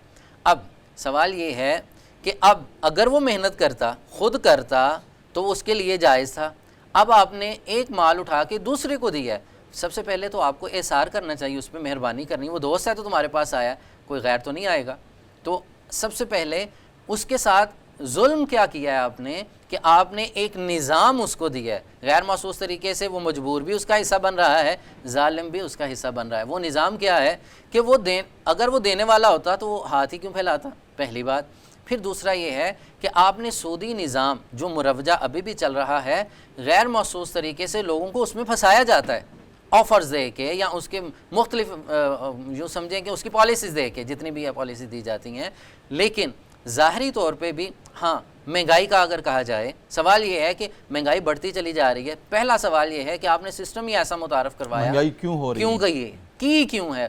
اب سوال یہ ہے کہ اب اگر وہ محنت کرتا، خود کرتا تو اس کے لیے جائز تھا۔ اب آپ نے ایک مال اٹھا کے دوسرے کو دیا ہے، سب سے پہلے تو آپ کو احسار کرنا چاہیے، اس پہ مہربانی کرنی۔ وہ دوست ہے تو تمہارے پاس آیا، کوئی غیر تو نہیں آئے گا۔ تو سب سے پہلے اس کے ساتھ ظلم کیا کیا ہے آپ نے کہ آپ نے ایک نظام اس کو دیا ہے، غیر محسوس طریقے سے وہ مجبور بھی اس کا حصہ بن رہا ہے، ظالم بھی اس کا حصہ بن رہا ہے۔ وہ نظام کیا ہے کہ اگر وہ دینے والا ہوتا تو وہ ہاتھ ہی کیوں پھیلاتا؟ پہلی بات۔ پھر دوسرا یہ ہے کہ آپ نے سودی نظام جو مروجہ ابھی بھی چل رہا ہے، غیر محسوس طریقے سے لوگوں کو اس میں پھنسایا جاتا ہے، آفرز دے کے یا اس کے مختلف یوں سمجھیں کہ اس کی پالیسیز دے کے، جتنی بھی پالیسیز دی جاتی ہیں، لیکن ظاہری طور پہ بھی ہاں مہنگائی کا اگر کہا جائے، سوال یہ ہے کہ مہنگائی بڑھتی چلی جا رہی ہے۔ پہلا سوال یہ ہے کہ آپ نے سسٹم ہی ایسا متعارف کروایا، مہنگائی کیوں ہو رہی ہے، کیوں گئی کی کیوں ہے؟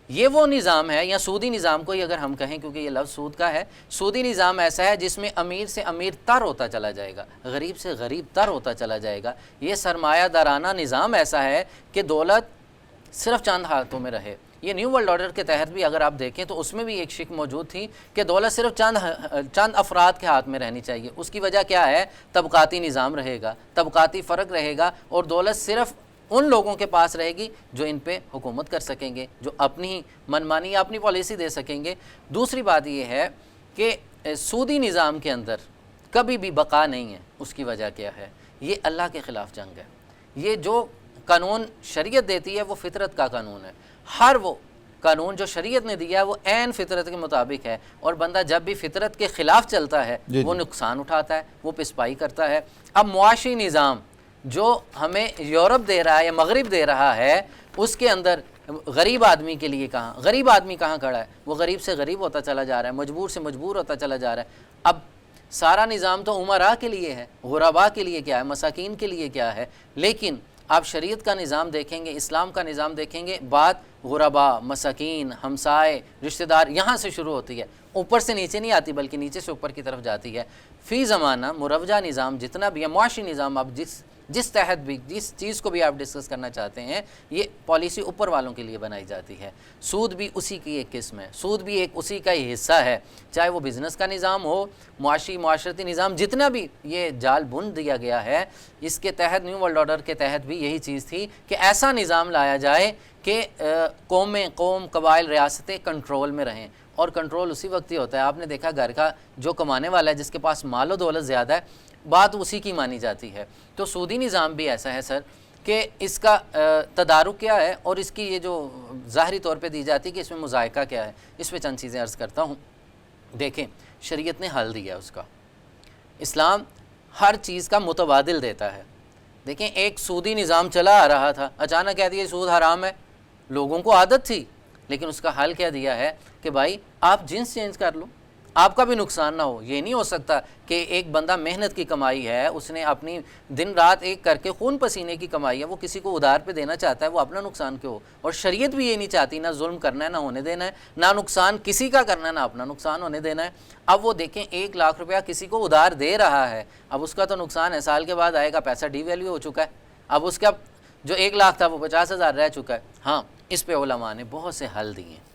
یہ وہ نظام ہے یا سودی نظام کو ہی اگر ہم کہیں، کیونکہ یہ لفظ سود کا ہے، سودی نظام ایسا ہے جس میں امیر سے امیر تر ہوتا چلا جائے گا، غریب سے غریب تر ہوتا چلا جائے گا۔ یہ سرمایہ دارانہ نظام ایسا ہے کہ دولت صرف چند ہاتھوں میں رہے۔ یہ نیو ورلڈ آرڈر کے تحت بھی اگر آپ دیکھیں تو اس میں بھی ایک شک موجود تھی کہ دولت صرف چند افراد کے ہاتھ میں رہنی چاہیے۔ اس کی وجہ کیا ہے؟ طبقاتی نظام رہے گا، طبقاتی فرق رہے گا، اور دولت صرف ان لوگوں کے پاس رہے گی جو ان پہ حکومت کر سکیں گے، جو اپنی منمانی یا اپنی پالیسی دے سکیں گے۔ دوسری بات یہ ہے کہ سودی نظام کے اندر کبھی بھی بقا نہیں ہے۔ اس کی وجہ کیا ہے؟ یہ اللہ کے خلاف جنگ ہے۔ یہ جو قانون شریعت دیتی ہے وہ فطرت کا قانون ہے۔ ہر وہ قانون جو شریعت نے دیا ہے وہ عین فطرت کے مطابق ہے، اور بندہ جب بھی فطرت کے خلاف چلتا ہے وہ نقصان اٹھاتا ہے، وہ پسپائی کرتا ہے۔ اب معاشی نظام جو ہمیں یورپ دے رہا ہے یا مغرب دے رہا ہے، اس کے اندر غریب آدمی کے لیے غریب آدمی کہاں کھڑا ہے؟ وہ غریب سے غریب ہوتا چلا جا رہا ہے، مجبور سے مجبور ہوتا چلا جا رہا ہے۔ اب سارا نظام تو امراء کے لیے ہے، غرباء کے لیے کیا ہے، مساکین کے لیے کیا ہے، لیکن آپ شریعت کا نظام دیکھیں گے، اسلام کا نظام دیکھیں گے، بات غرباء، مساکین، ہمسائے، رشتہ دار یہاں سے شروع ہوتی ہے، اوپر سے نیچے نہیں آتی بلکہ نیچے سے اوپر کی طرف جاتی ہے۔ فی زمانہ مروجہ نظام جتنا بھی ہے، معاشی نظام، آپ جس تحت بھی جس چیز کو بھی آپ ڈسکس کرنا چاہتے ہیں، یہ پالیسی اوپر والوں کے لیے بنائی جاتی ہے۔ سود بھی اسی کی ایک قسم ہے، سود بھی ایک اسی کا ہی حصہ ہے، چاہے وہ بزنس کا نظام ہو، معاشرتی نظام، جتنا بھی یہ جال بن دیا گیا ہے، اس کے تحت نیو ورلڈ آرڈر کے تحت بھی یہی چیز تھی کہ ایسا نظام لایا جائے کہ قوم، قبائل، ریاستیں کنٹرول میں رہیں، اور کنٹرول اسی وقت ہی ہوتا ہے۔ آپ نے دیکھا گھر کا جو کمانے والا ہے، جس کے پاس مال و دولت زیادہ ہے، بات اسی کی مانی جاتی ہے۔ تو سودی نظام بھی ایسا ہے سر کہ اس کا تدارک کیا ہے، اور اس کی یہ جو ظاہری طور پہ دی جاتی ہے کہ اس میں مذائقہ کیا ہے، اس پہ چند چیزیں عرض کرتا ہوں۔ دیکھیں، شریعت نے حل دیا اس کا، اسلام ہر چیز کا متبادل دیتا ہے۔ دیکھیں، ایک سودی نظام چلا آ رہا تھا، اچانک کہہ دیا سود حرام ہے، لوگوں کو عادت تھی، لیکن اس کا حل کیا دیا ہے کہ بھائی آپ جنس چینج کر لو، آپ کا بھی نقصان نہ ہو۔ یہ نہیں ہو سکتا کہ ایک بندہ محنت کی کمائی ہے، اس نے اپنی دن رات ایک کر کے خون پسینے کی کمائی ہے، وہ کسی کو ادھار پہ دینا چاہتا ہے، وہ اپنا نقصان کیوں ہو؟ اور شریعت بھی یہ نہیں چاہتی، نہ ظلم کرنا ہے، نہ ہونے دینا ہے، نہ نقصان کسی کا کرنا ہے، نہ اپنا نقصان ہونے دینا ہے۔ اب وہ دیکھیں 1 لاکھ روپیہ کسی کو ادھار دے رہا ہے، اب اس کا تو نقصان ہے، سال کے بعد آئے گا، پیسہ ڈی ویلیو ہو چکا ہے، اب اس کا جو 1 لاکھ تھا وہ 50,000 رہ چکا ہے۔ ہاں، اس پہ علماء نے بہت سے حل دیے ہیں۔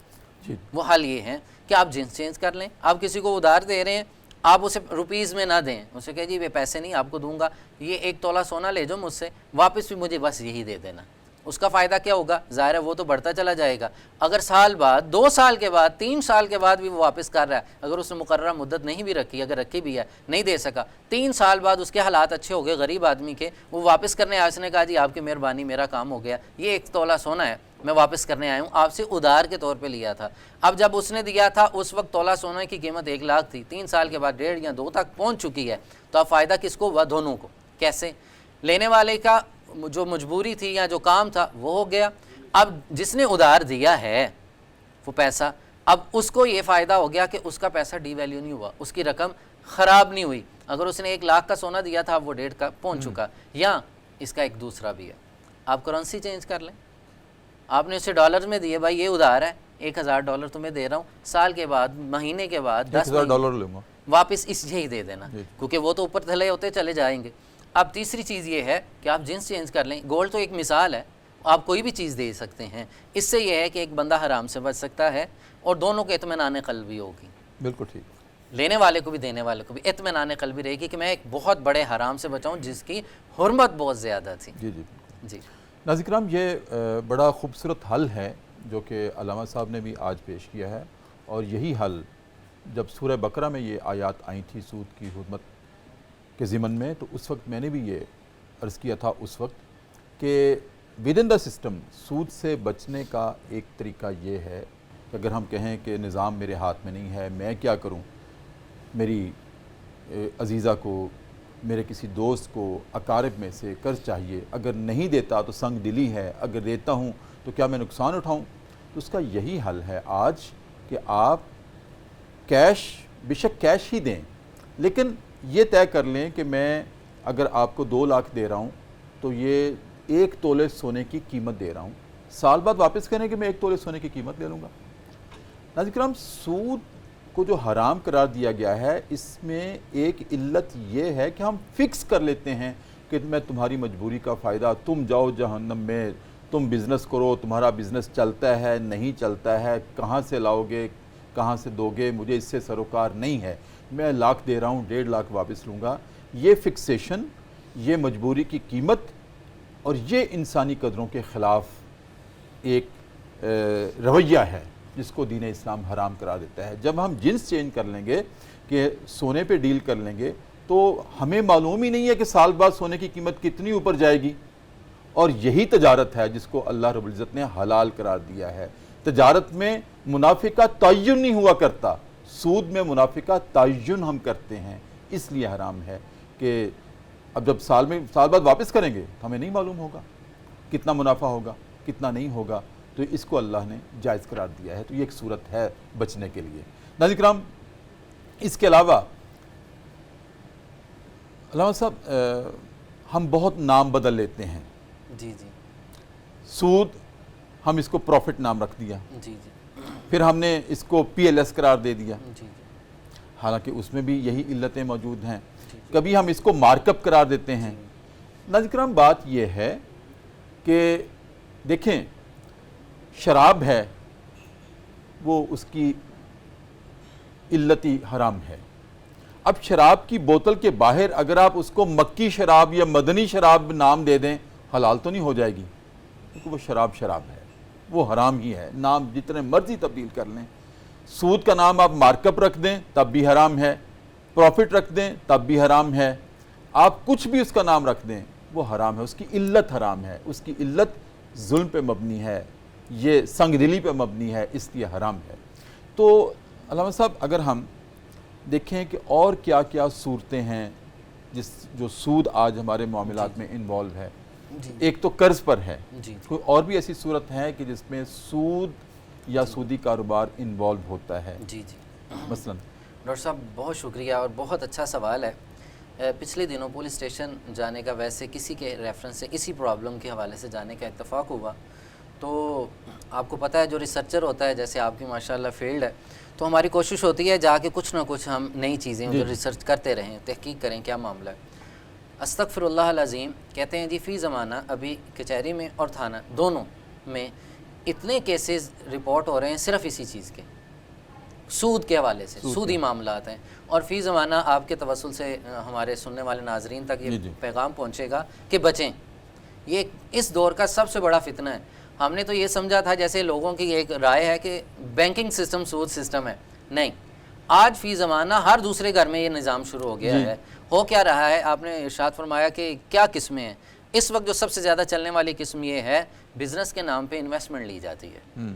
وہ حل یہ ہیں کہ آپ جنس چینج کر لیں، آپ کسی کو ادھار دے رہے ہیں، آپ اسے روپیز میں نہ دیں، اسے کہے جی یہ پیسے نہیں آپ کو دوں گا، یہ 1 تولہ سونا لے جاؤ مجھ سے، واپس بھی مجھے بس یہی دے دینا۔ اس کا فائدہ کیا ہوگا؟ ظاہر ہے وہ تو بڑھتا چلا جائے گا۔ اگر سال بعد، 2 سال کے بعد، 3 سال کے بعد بھی وہ واپس کر رہا ہے، اگر اس نے مقررہ مدت نہیں بھی رکھی، اگر رکھی بھی ہے نہیں دے سکا، 3 سال بعد اس کے حالات اچھے ہو گئے غریب آدمی کے، وہ واپس کرنے آیا، اس نے کہا جی آپ کی مہربانی، میرا کام ہو گیا، یہ 1 تولہ سونا ہے، میں واپس کرنے آیا ہوں، آپ سے ادھار کے طور پہ لیا تھا۔ اب جب اس نے دیا تھا اس وقت تولہ سونے کی قیمت 1 لاکھ تھی، 3 سال کے بعد 1.5 یا 2 تک پہنچ چکی ہے، تو اب فائدہ کس کو ہوا؟ دونوں کو۔ کیسے؟ لینے والے کا جو مجبوری تھی یا جو کام تھا وہ ہو گیا، اب جس نے ادھار دیا ہے وہ پیسہ، اب اس کو یہ فائدہ ہو گیا کہ اس کا پیسہ ڈی ویلیو نہیں ہوا، اس کی رقم خراب نہیں ہوئی۔ اگر اس نے 1 لاکھ کا سونا دیا تھا وہ 1.5 کا پہنچ چکا۔ یا اس کا ایک دوسرا بھی ہے، آپ کرنسی چینج کر لیں، آپ نے اسے ڈالر میں دیے، بھائی یہ ادھار ہے، $1,000 تمہیں دے رہا ہوں، سال کے بعد، مہینے کے بعد، 10 $1,000 لوں گا، واپس اس یہی دے دینا، کیونکہ وہ تو اوپر تھلے ہوتے چلے جائیں گے۔ اب تیسری چیز یہ ہے کہ آپ جنس چینج کر لیں۔ گولڈ تو ایک مثال ہے، آپ کوئی بھی چیز دے سکتے ہیں، اس سے یہ ہے کہ ایک بندہ حرام سے بچ سکتا ہے اور دونوں کو اطمینان قلبی ہوگی، بالکل ٹھیک، لینے والے کو بھی دینے والے کو بھی اطمینان قلبی رہے گی کہ میں ایک بہت بڑے حرام سے بچاؤں جس کی حرمت بہت زیادہ تھی۔ جی جی جی ناظرین کرام، یہ بڑا خوبصورت حل ہے جو کہ علامہ صاحب نے بھی آج پیش کیا ہے، اور یہی حل جب سورہ بقرہ میں یہ آیات آئی تھی سود کی حرمت کے ضمن میں، تو اس وقت میں نے بھی یہ عرض کیا تھا اس وقت کہ ود ان دا سسٹم سود سے بچنے کا ایک طریقہ یہ ہے کہ اگر ہم کہیں کہ نظام میرے ہاتھ میں نہیں ہے، میں کیا کروں، میری عزیزہ کو، میرے کسی دوست کو، اقارب میں سے قرض چاہیے، اگر نہیں دیتا تو سنگ دلی ہے، اگر دیتا ہوں تو کیا میں نقصان اٹھاؤں؟ تو اس کا یہی حل ہے آج کہ آپ کیش، بے شک کیش ہی دیں، لیکن یہ طے کر لیں کہ میں اگر آپ کو 2 لاکھ دے رہا ہوں تو یہ 1 تولے سونے کی قیمت دے رہا ہوں، سال بعد واپس کریں کہ میں 1 تولے سونے کی قیمت لے لوں گا۔ ناظرین کرام، سود کو جو حرام قرار دیا گیا ہے، اس میں ایک علت یہ ہے کہ ہم فکس کر لیتے ہیں کہ میں تمہاری مجبوری کا فائدہ، تم جاؤ جہنم میں، تم بزنس کرو، تمہارا بزنس چلتا ہے نہیں چلتا ہے، کہاں سے لاؤ گے، کہاں سے دو گے، مجھے اس سے سروکار نہیں ہے، میں 1 لاکھ دے رہا ہوں، 1.5 لاکھ واپس لوں گا۔ یہ فکسیشن، یہ مجبوری کی قیمت اور یہ انسانی قدروں کے خلاف ایک رویہ ہے جس کو دین اسلام حرام قرار دیتا ہے۔ جب ہم جنس چینج کر لیں گے کہ سونے پہ ڈیل کر لیں گے تو ہمیں معلوم ہی نہیں ہے کہ سال بعد سونے کی قیمت کتنی اوپر جائے گی، اور یہی تجارت ہے جس کو اللہ رب العزت نے حلال قرار دیا ہے۔ تجارت میں منافع کا تعین نہیں ہوا کرتا، سود میں منافع کا تعین ہم کرتے ہیں، اس لیے حرام ہے کہ اب جب سال بعد واپس کریں گے تو ہمیں نہیں معلوم ہوگا کتنا منافع ہوگا کتنا نہیں ہوگا، تو اس کو اللہ نے جائز قرار دیا ہے، تو یہ ایک صورت ہے بچنے کے لیے۔ ناظرین کرام، اس کے علاوہ علامہ صاحب ہم بہت نام بدل لیتے ہیں، جی جی سود ہم اس کو پروفٹ نام رکھ دیا، جی جی پھر ہم نے اس کو پی ایل ایس قرار دے دیا، جی جی حالانکہ اس میں بھی یہی علتیں موجود ہیں، جی جی کبھی ہم اس کو مارک اپ قرار دیتے ہیں۔ ناظرین کرام، بات یہ ہے کہ دیکھیں شراب ہے وہ اس کی علتی حرام ہے، اب شراب کی بوتل کے باہر اگر آپ اس کو مکی شراب یا مدنی شراب نام دے دیں، حلال تو نہیں ہو جائے گی، کیونکہ وہ شراب ہے، وہ حرام ہی ہے، نام جتنے مرضی تبدیل کر لیں۔ سود کا نام آپ مارک اپ رکھ دیں تب بھی حرام ہے، پروفٹ رکھ دیں تب بھی حرام ہے، آپ کچھ بھی اس کا نام رکھ دیں وہ حرام ہے، اس کی علت حرام ہے، اس کی علت ظلم پہ مبنی ہے، یہ سنگ دلی پہ مبنی ہے، اس لیے حرام ہے۔ تو علامہ صاحب اگر ہم دیکھیں کہ اور کیا کیا صورتیں ہیں جو سود آج ہمارے معاملات میں انوالو ہے، جی ایک تو قرض پر ہے، جی کوئی اور بھی ایسی صورت ہے کہ جس میں سود یا سودی کاروبار انوالو ہوتا ہے جی جی مثلا؟ ڈاکٹر صاحب بہت شکریہ اور بہت اچھا سوال ہے۔ پچھلے دنوں پولیس اسٹیشن جانے کا ویسے کسی کے ریفرنس سے اسی پرابلم کے حوالے سے جانے کا اتفاق ہوا، تو آپ کو پتہ ہے جو ریسرچر ہوتا ہے جیسے آپ کی ماشاءاللہ فیلڈ ہے، تو ہماری کوشش ہوتی ہے جا کے کچھ نہ کچھ ہم نئی چیزیں ادھر ریسرچ کرتے رہیں، تحقیق کریں کیا معاملہ ہے۔ استغفر اللہ العظیم، کہتے ہیں جی فی زمانہ ابھی کچہری میں اور تھانہ دونوں میں اتنے کیسز رپورٹ ہو رہے ہیں صرف اسی چیز کے، سود کے حوالے سے، سودی معاملات ہیں، اور فی زمانہ آپ کے توسل سے ہمارے سننے والے ناظرین تک یہ پیغام پہنچے گا کہ بچیں، یہ اس دور کا سب سے بڑا فتنہ ہے۔ ہم نے تو یہ سمجھا تھا جیسے لوگوں کی ایک رائے ہے کہ بینکنگ سسٹم سود سسٹم ہے، نہیں، آج فی زمانہ ہر دوسرے گھر میں یہ نظام شروع ہو گیا ہے۔ ہو کیا رہا ہے، آپ نے ارشاد فرمایا کہ کیا قسمیں ہیں، اس وقت جو سب سے زیادہ چلنے والی قسم یہ ہے بزنس کے نام پہ انویسٹمنٹ لی جاتی ہے،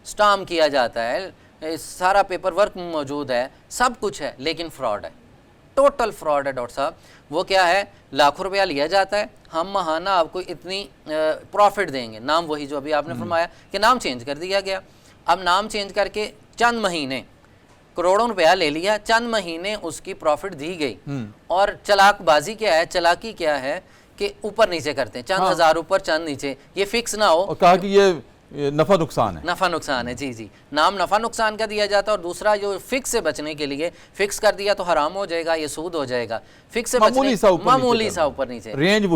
سٹام کیا جاتا ہے، سارا پیپر ورک موجود ہے، سب کچھ ہے، لیکن فراڈ ہے، ٹوٹل فراڈ ہے ڈاکٹر صاحب۔ وہ کیا ہے، لاکھوں روپیہ لیا جاتا ہے، ہم ماہانہ آپ کو اتنی پروفٹ دیں گے، نام وہی جو ابھی آپ نے فرمایا کہ نام چینج کر دیا گیا، اب نام چینج کر کے چند مہینے کروڑوں روپیہ لے لیا، چند مہینے اس کی پروفٹ دی گئی، اور چلاک بازی کیا ہے، چلاکی کیا ہے کہ اوپر نیچے کرتے ہیں، چند ہزار اوپر چند نیچے، یہ فکس نہ ہو، اور کہا کہ یہ نفع نقصان ہے، نفع نقصان ہے، جی جی، نام نفع نقصان کا دیا جاتا ہے، اور دوسرا جو فکس سے بچنے کے لیے فکس کر دیا تو حرام ہو جائے گا، یہ سود ہو جائے گا، فکس سے بچنے معمولی سا اوپر نیچے، رینج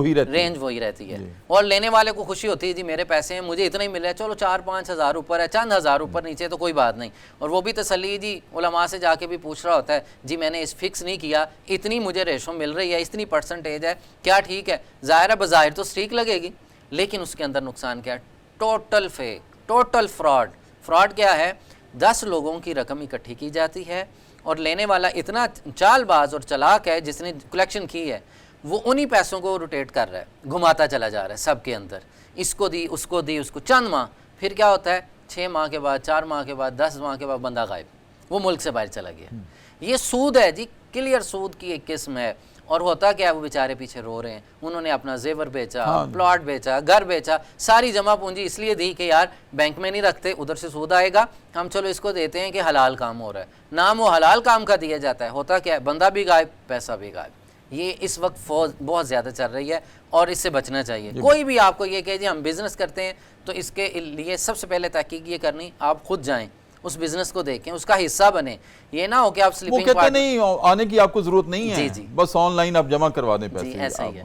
وہی رہتی ہے، اور لینے والے کو خوشی ہوتی ہے جی میرے پیسے ہیں، مجھے اتنا ہی مل رہا ہے، چلو 4-5 ہزار اوپر ہے، چند ہزار اوپر نیچے تو کوئی بات نہیں، اور وہ بھی تسلی جی علماء سے جا کے بھی پوچھ رہا ہوتا ہے جی میں نے اس فکس نہیں کیا، اتنی مجھے ریشو مل رہی ہے، اتنی پرسنٹیج ہے، کیا ٹھیک ہے، ظاہر ہے بظاہر تو سٹریک لگے گی، لیکن اس کے اندر نقصان کیا ہے، total fake, total fraud. Fraud کیا ہے، 10 لوگوں کی رقم اکٹھی کی جاتی ہے، اور لینے والا اتنا چال باز اور چلاک ہے جس نے کلیکشن کی ہے، وہ انہی پیسوں کو روٹیٹ کر رہا ہے، گھماتا چلا جا رہا ہے سب کے اندر، اس کو دی اس کو دی اس کو، چند ماہ، پھر کیا ہوتا ہے 6 ماہ کے بعد، 4 ماہ کے بعد، 10 ماہ کے بعد بندہ غائب، وہ ملک سے باہر چلا گیا۔ یہ سود ہے جی، کلیئر سود کی ایک قسم ہے، اور ہوتا کیا ہے، وہ بیچارے پیچھے رو رہے ہیں، انہوں نے اپنا زیور بیچا، پلاٹ بیچا، گھر بیچا، ساری جمع پونجی اس لیے دی کہ یار بینک میں نہیں رکھتے، ادھر سے سود آئے گا، ہم چلو اس کو دیتے ہیں کہ حلال کام ہو رہا ہے، نام وہ حلال کام کا دیا جاتا ہے، ہوتا کیا ہے، بندہ بھی غائب، پیسہ بھی غائب۔ یہ اس وقت فوج بہت زیادہ چل رہی ہے، اور اس سے بچنا چاہیے۔ کوئی بھی آپ کو یہ کہ جی ہم بزنس کرتے ہیں تو اس کے لیے سب سے پہلے تحقیق یہ کرنی، آپ خود جائیں اس بزنس کو دیکھیں، اس کا حصہ بنیں، یہ نہ ہو کہ آپ وہ سلیپنگ کہتے نہیں آنے کی آپ کو ضرورت نہیں ہے، جی جی بس آن لائن آپ جمع کروا دیں پیسے۔ جی ایسا ہی ہے۔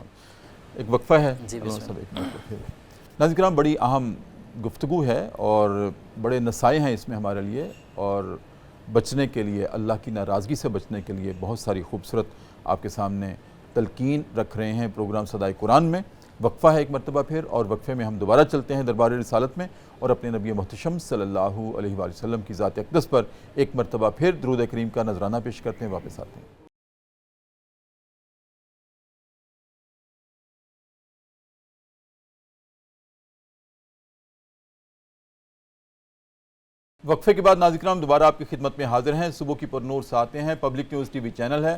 ایک وقفہ ہے جی بسم اللہ۔ ناظرین کرام، بڑی اہم گفتگو ہے اور بڑے نصائح ہیں اس میں ہمارے لیے، اور بچنے کے لیے، اللہ کی ناراضگی سے بچنے کے لیے بہت ساری خوبصورت آپ کے سامنے تلقین رکھ رہے ہیں پروگرام صدائے قرآن میں۔ وقفہ ہے ایک مرتبہ پھر، اور وقفے میں ہم دوبارہ چلتے ہیں دربار رسالت میں، اور اپنے نبی محتشم صلی اللہ علیہ وآلہ وسلم کی ذات اقدس پر ایک مرتبہ پھر درود کریم کا نذرانہ پیش کرتے ہیں، واپس آتے ہیں۔ وقفے کے بعد ناظرین کرام دوبارہ آپ کی خدمت میں حاضر ہیں۔ صبح کی پر نور سے آتے ہیں، پبلک نیوز ٹی وی چینل ہے،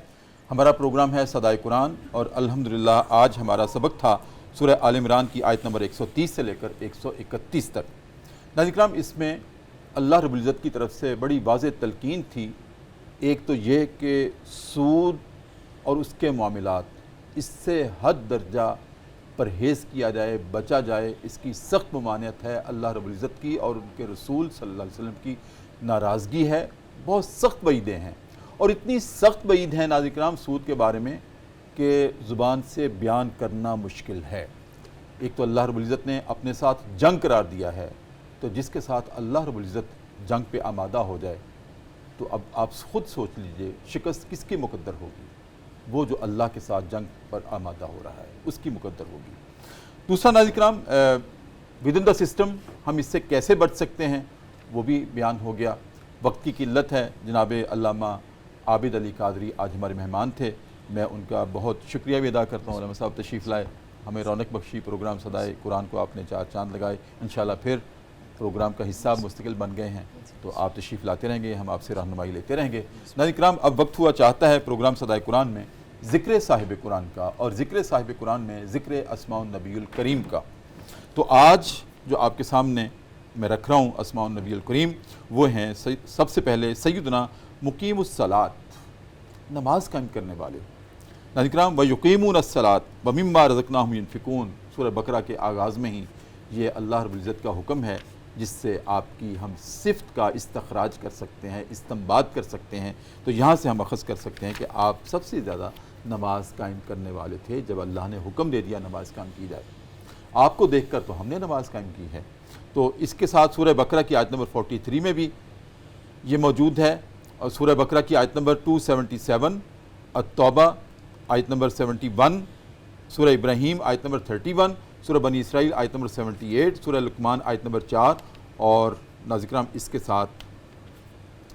ہمارا پروگرام ہے صدائے قرآن، اور الحمدللہ آج ہمارا سبق تھا سورہ آل عمران کی آیت نمبر 130 سے لے کر 131 تک۔ ناظرین کرام اس میں اللہ رب العزت کی طرف سے بڑی واضح تلقین تھی۔ ایک تو یہ کہ سود اور اس کے معاملات، اس سے حد درجہ پرہیز کیا جائے، بچا جائے، اس کی سخت ممانعت ہے۔ اللہ رب العزت کی اور ان کے رسول صلی اللہ علیہ وسلم کی ناراضگی ہے، بہت سخت وعیدیں ہیں، اور اتنی سخت وعید ہیں ناظرین کرام سود کے بارے میں کہ زبان سے بیان کرنا مشکل ہے۔ ایک تو اللہ رب العزت نے اپنے ساتھ جنگ قرار دیا ہے، تو جس کے ساتھ اللہ رب العزت جنگ پہ آمادہ ہو جائے تو اب آپ خود سوچ لیجئے شکست کس کی مقدر ہوگی؟ وہ جو اللہ کے ساتھ جنگ پر آمادہ ہو رہا ہے اس کی مقدر ہوگی۔ دوسرا ناظرین کرام ود ان دا سسٹم ہم اس سے کیسے بچ سکتے ہیں وہ بھی بیان ہو گیا۔ وقت کی قلت ہے، جناب علامہ عابد علی قادری آج ہمارے مہمان تھے، میں ان کا بہت شکریہ بھی ادا کرتا ہوں۔ علامہ صاحب تشریف لائے، ہمیں رونق بخشی، پروگرام صدائے قرآن کو آپ نے 4 چاند لگائے، انشاءاللہ پھر پروگرام کا حصہ مستقل بن گئے ہیں، تو آپ تشریف لاتے رہیں گے، ہم آپ سے رہنمائی لیتے رہیں گے۔ ناظرین کرام اب وقت ہوا چاہتا ہے پروگرام صدائے قرآن میں ذکر صاحب قرآن کا، اور ذکر صاحب قرآن میں ذکر اسماء النبی الکریم کا۔ تو آج جو آپ کے سامنے میں رکھ رہا ہوں اسماء النبی الکریم، وہ ہیں سب سے پہلے سیدنا مقیم الصلاۃ، نماز قائم کرنے والے۔ ناظرین کرام وَيُقِيمُونَ الصَّلَاةَ وَمِمَّا رَزَقْنَاهُمْ يُنْفِقُونَ، سورہ بقرہ کے آغاز میں ہی یہ اللہ رب العزت کا حکم ہے جس سے آپ کی ہم صفت کا استخراج کر سکتے ہیں، استنباط کر سکتے ہیں۔ تو یہاں سے ہم اخذ کر سکتے ہیں کہ آپ سب سے زیادہ نماز قائم کرنے والے تھے جب اللہ نے حکم دے دیا نماز قائم کی جائے۔ آپ کو دیکھ کر تو ہم نے نماز قائم کی ہے۔ تو اس کے ساتھ سورہ بقرہ کی آیت نمبر 43 میں بھی یہ موجود ہے، اور سورہ بقرہ کی آیت نمبر 277، التوبہ آیت نمبر 71، سورہ ابراہیم آیت نمبر 31، سورہ بنی اسرائیل آیت نمبر 78، سورہ لقمان آیت نمبر 4، اور ناظرین کرام اس کے ساتھ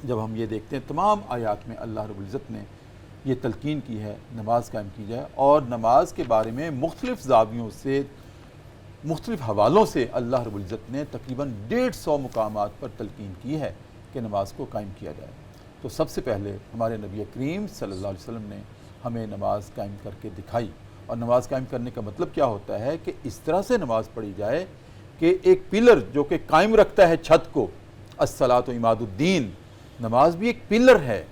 جب ہم یہ دیکھتے ہیں تمام آیات میں اللہ رب العزت نے یہ تلقین کی ہے نماز قائم کی جائے، اور نماز کے بارے میں مختلف زاویوں سے، مختلف حوالوں سے اللہ رب العزت نے تقریباً 150 مقامات پر تلقین کی ہے کہ نماز کو قائم کیا جائے۔ تو سب سے پہلے ہمارے نبی کریم صلی اللہ علیہ وسلم نے ہمیں نماز قائم کر کے دکھائی، اور نماز قائم کرنے کا مطلب کیا ہوتا ہے کہ اس طرح سے نماز پڑھی جائے کہ ایک پلر جو کہ قائم رکھتا ہے چھت کو، الصلاۃ عماد الدین، نماز بھی ایک پلر ہے،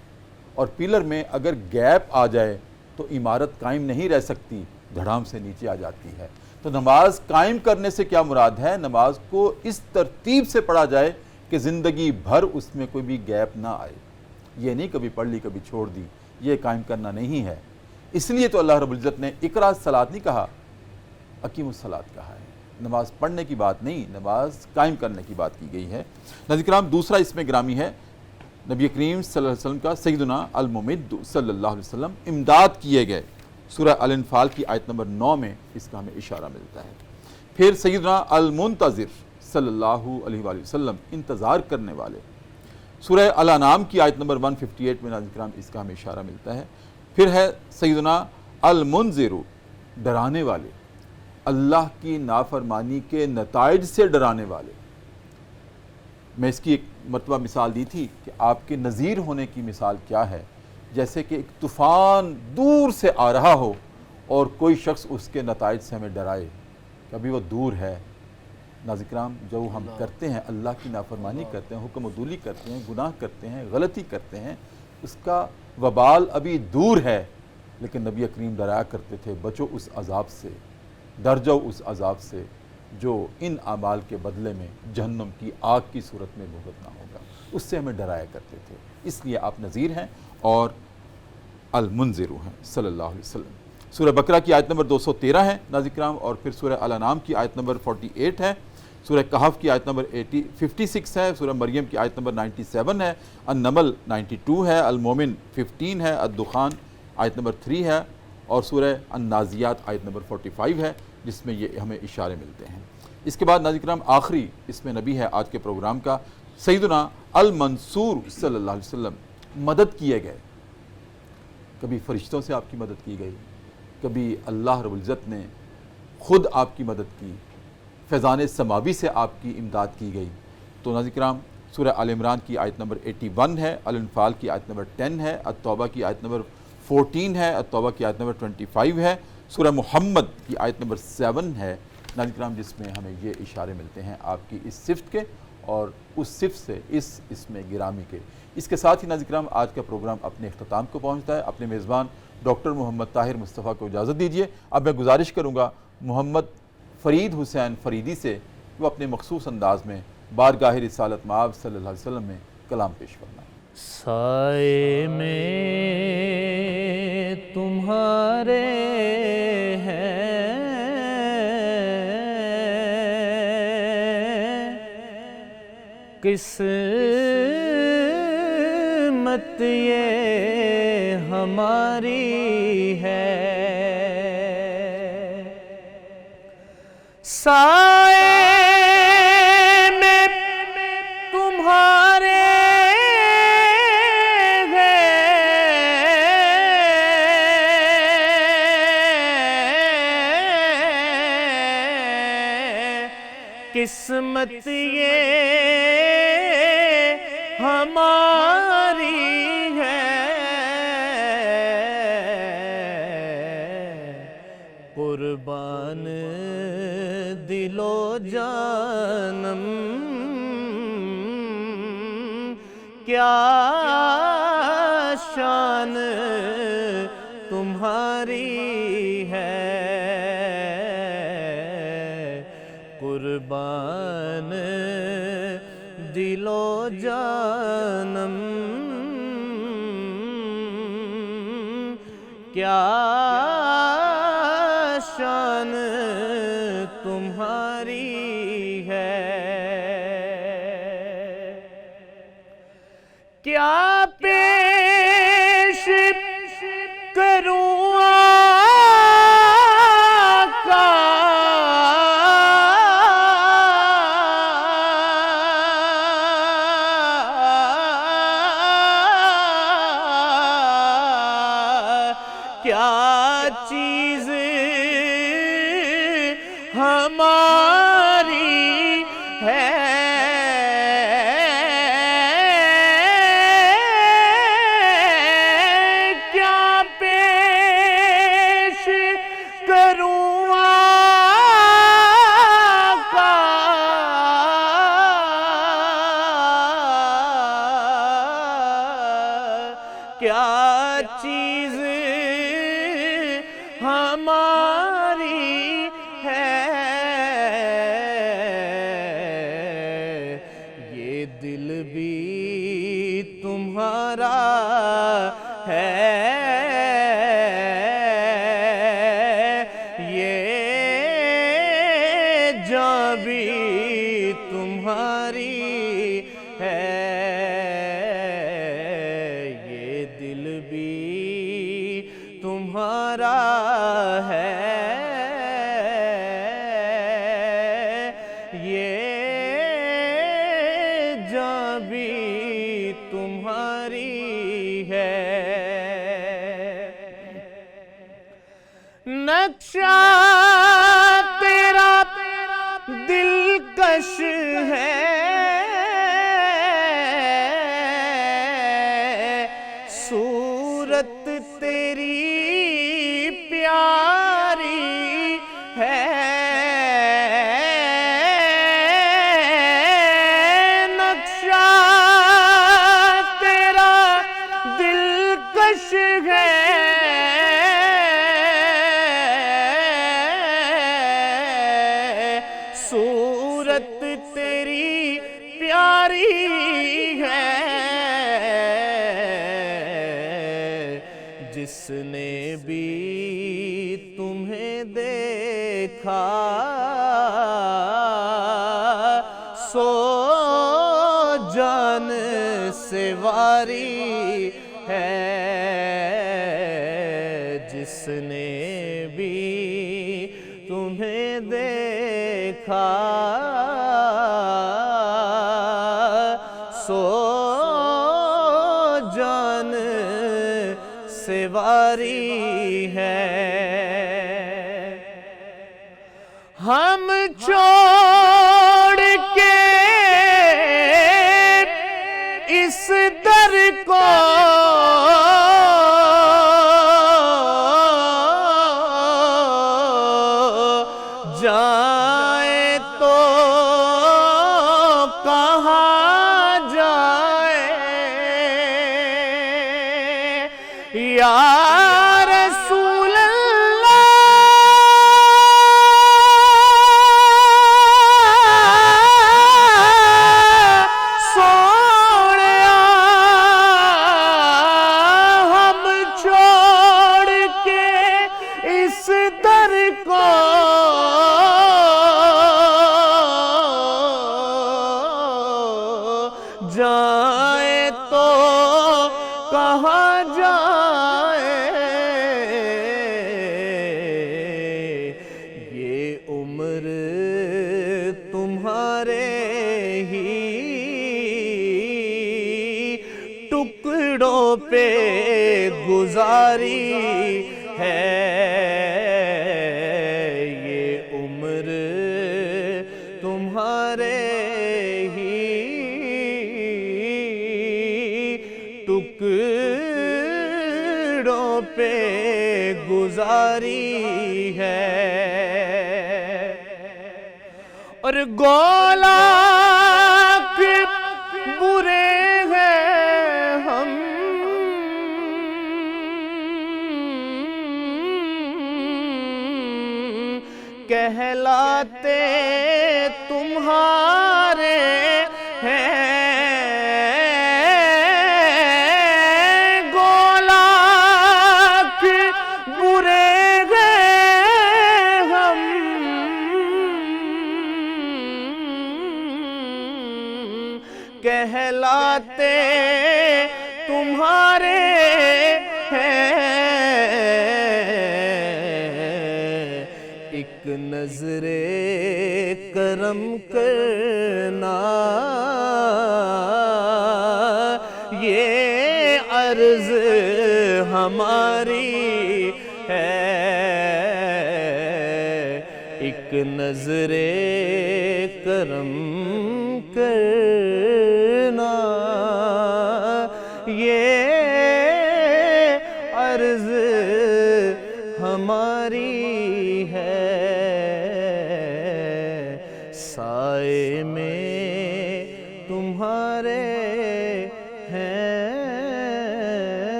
اور پلر میں اگر گیپ آ جائے تو عمارت قائم نہیں رہ سکتی، دھڑام سے نیچے آ جاتی ہے۔ تو نماز قائم کرنے سے کیا مراد ہے؟ نماز کو اس ترتیب سے پڑھا جائے کہ زندگی بھر اس میں کوئی بھی گیپ نہ آئے۔ یہ نہیں کبھی پڑھ لی کبھی چھوڑ دی، یہ قائم کرنا نہیں ہے۔ اس لیے تو اللہ رب العزت نے اقرأ الصلاۃ نہیں کہا، اقیم الصلاۃ کہا ہے۔ نماز پڑھنے کی بات نہیں، نماز قائم کرنے کی بات کی گئی ہے۔ ناظرین کرام دوسرا اس میں گرامی ہے نبی کریم صلی اللہ علیہ وسلم کا سیدنا الممد صلی اللہ علیہ وسلم امداد کیے گئے، سورہ الانفال کی آیت نمبر 9 میں اس کا ہمیں اشارہ ملتا ہے۔ پھر سیدنا المنتظر صلی اللہ علیہ وآلہ وسلم، انتظار کرنے والے، سورہ الانعام کی آیت نمبر 158 میں ناظرین کرام اس کا ہمیں اشارہ ملتا ہے۔ پھر ہے سیدنا المنذر، ڈرانے والے، اللہ کی نافرمانی کے نتائج سے ڈرانے والے۔ میں اس کی ایک مرتبہ مثال دی تھی کہ آپ کے نذیر ہونے کی مثال کیا ہے؟ جیسے کہ ایک طوفان دور سے آ رہا ہو اور کوئی شخص اس کے نتائج سے ہمیں ڈرائے کہ ابھی وہ دور ہے۔ ناظرین کرام جو ہم کرتے ہیں، اللہ کی نافرمانی کرتے ہیں، حکم عدولی کرتے ہیں، گناہ کرتے ہیں، غلطی کرتے ہیں، اس کا وبال ابھی دور ہے، لیکن نبی کریم ڈرایا کرتے تھے بچو اس عذاب سے، ڈر جاؤ اس عذاب سے جو ان اعمال کے بدلے میں جہنم کی آگ کی صورت میں بھگتنا ہوگا۔ اس سے ہمیں ڈرایا کرتے تھے، اس لیے آپ نذیر ہیں اور المنذر ہیں صلی اللہ علیہ وسلم۔ سورہ بقرہ کی آیت نمبر 213 ہے ناظرین کرام، اور پھر سورہ الانعام کی آیت نمبر 48 ہے، سورہ کہف کی آیت نمبر 56 ہے، سورہ مریم کی آیت نمبر 97 ہے، النمل 92 ہے، المومن 15 ہے، الدخان آیت نمبر 3 ہے، اور سورہ النازیات آیت نمبر 45 ہے، جس میں یہ ہمیں اشارے ملتے ہیں۔ اس کے بعد ناظرین کرام آخری اس میں نبی ہے آج کے پروگرام کا، سیدنا المنصور صلی اللہ علیہ وسلم، مدد کیے گئے۔ کبھی فرشتوں سے آپ کی مدد کی گئی، کبھی اللہ رب العزت نے خود آپ کی مدد کی، فیضان سماوی سے آپ کی امداد کی گئی۔ تو ناظرین کرام سورہ آل عمران کی آیت نمبر 81 ہے، الانفال کی آیت نمبر 10 ہے، التوبہ کی آیت نمبر 14 ہے، التوبہ کی آیت نمبر 25 ہے، سورہ محمد کی آیت نمبر 7 ہے ناظرین کرام، جس میں ہمیں یہ اشارے ملتے ہیں آپ کی اس صفت کے اور اس صفت سے اس اسم گرامی کے۔ اس کے ساتھ ہی ناظرین کرام آج کا پروگرام اپنے اختتام کو پہنچتا ہے۔ اپنے میزبان ڈاکٹر محمد طاہر مصطفیٰ کو اجازت دیجیے۔ اب میں گزارش کروں گا محمد فرید حسین فریدی سے، وہ اپنے مخصوص انداز میں بارگاہ رسالت مآب صلی اللہ علیہ وسلم میں کلام پیش فرمائیں۔ سائے میں تمہارے ہیں قسمت یہ ہماری ہے، سائے میں تمہارے قسمت یہ ہماری ہے، قربان دل و جانم کیا شان تمہاری ہے، قربان دل و جانم کیا شان تمہاری ہے، کیا پیش کروں کیا چیز ہماری ہے، کیا پیش کروں آقا، کیا چیز ہماری ہے، یہ دل بھی تمہارا ہے، یہ جاں بھی تمہاری ہے، یہ دل بھی تمہارا ہے، یہ جاں بھی تمہاری ہے، نقشہ تیرا دلکش ہے، صورت تیری پیاری ہے، نقشہ تیرا دلکش ہے، صورت تیری پیاری ہے، جس نے بھی تمہیں دیکھا سو جان سے واری ہے، جس نے بھی تمہیں دیکھا سو جان سے واری ہے، ہم چھوڑ کے جائیں تو کہاں جائیں یا رسول جائیں تو کہاں جائیں یہ عمر تمہارے ہی ٹکڑوں پہ گزاری ہے یہ عمر تمہارے ٹکڑوں پہ گزاری ہے اور گولا کہ برے ہیں ہم کہلاتے تمہارے ہیں کہلاتے تمہارے ہیں ایک نظر کرم کرنا یہ عرض ہماری ہے ایک نظر کرم کرنا یہ عرض ہماری ہے سائے میں تمہارے ہیں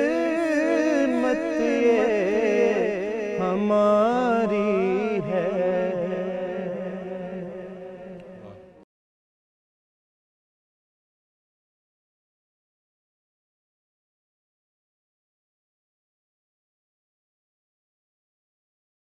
قسمت یہ ہماری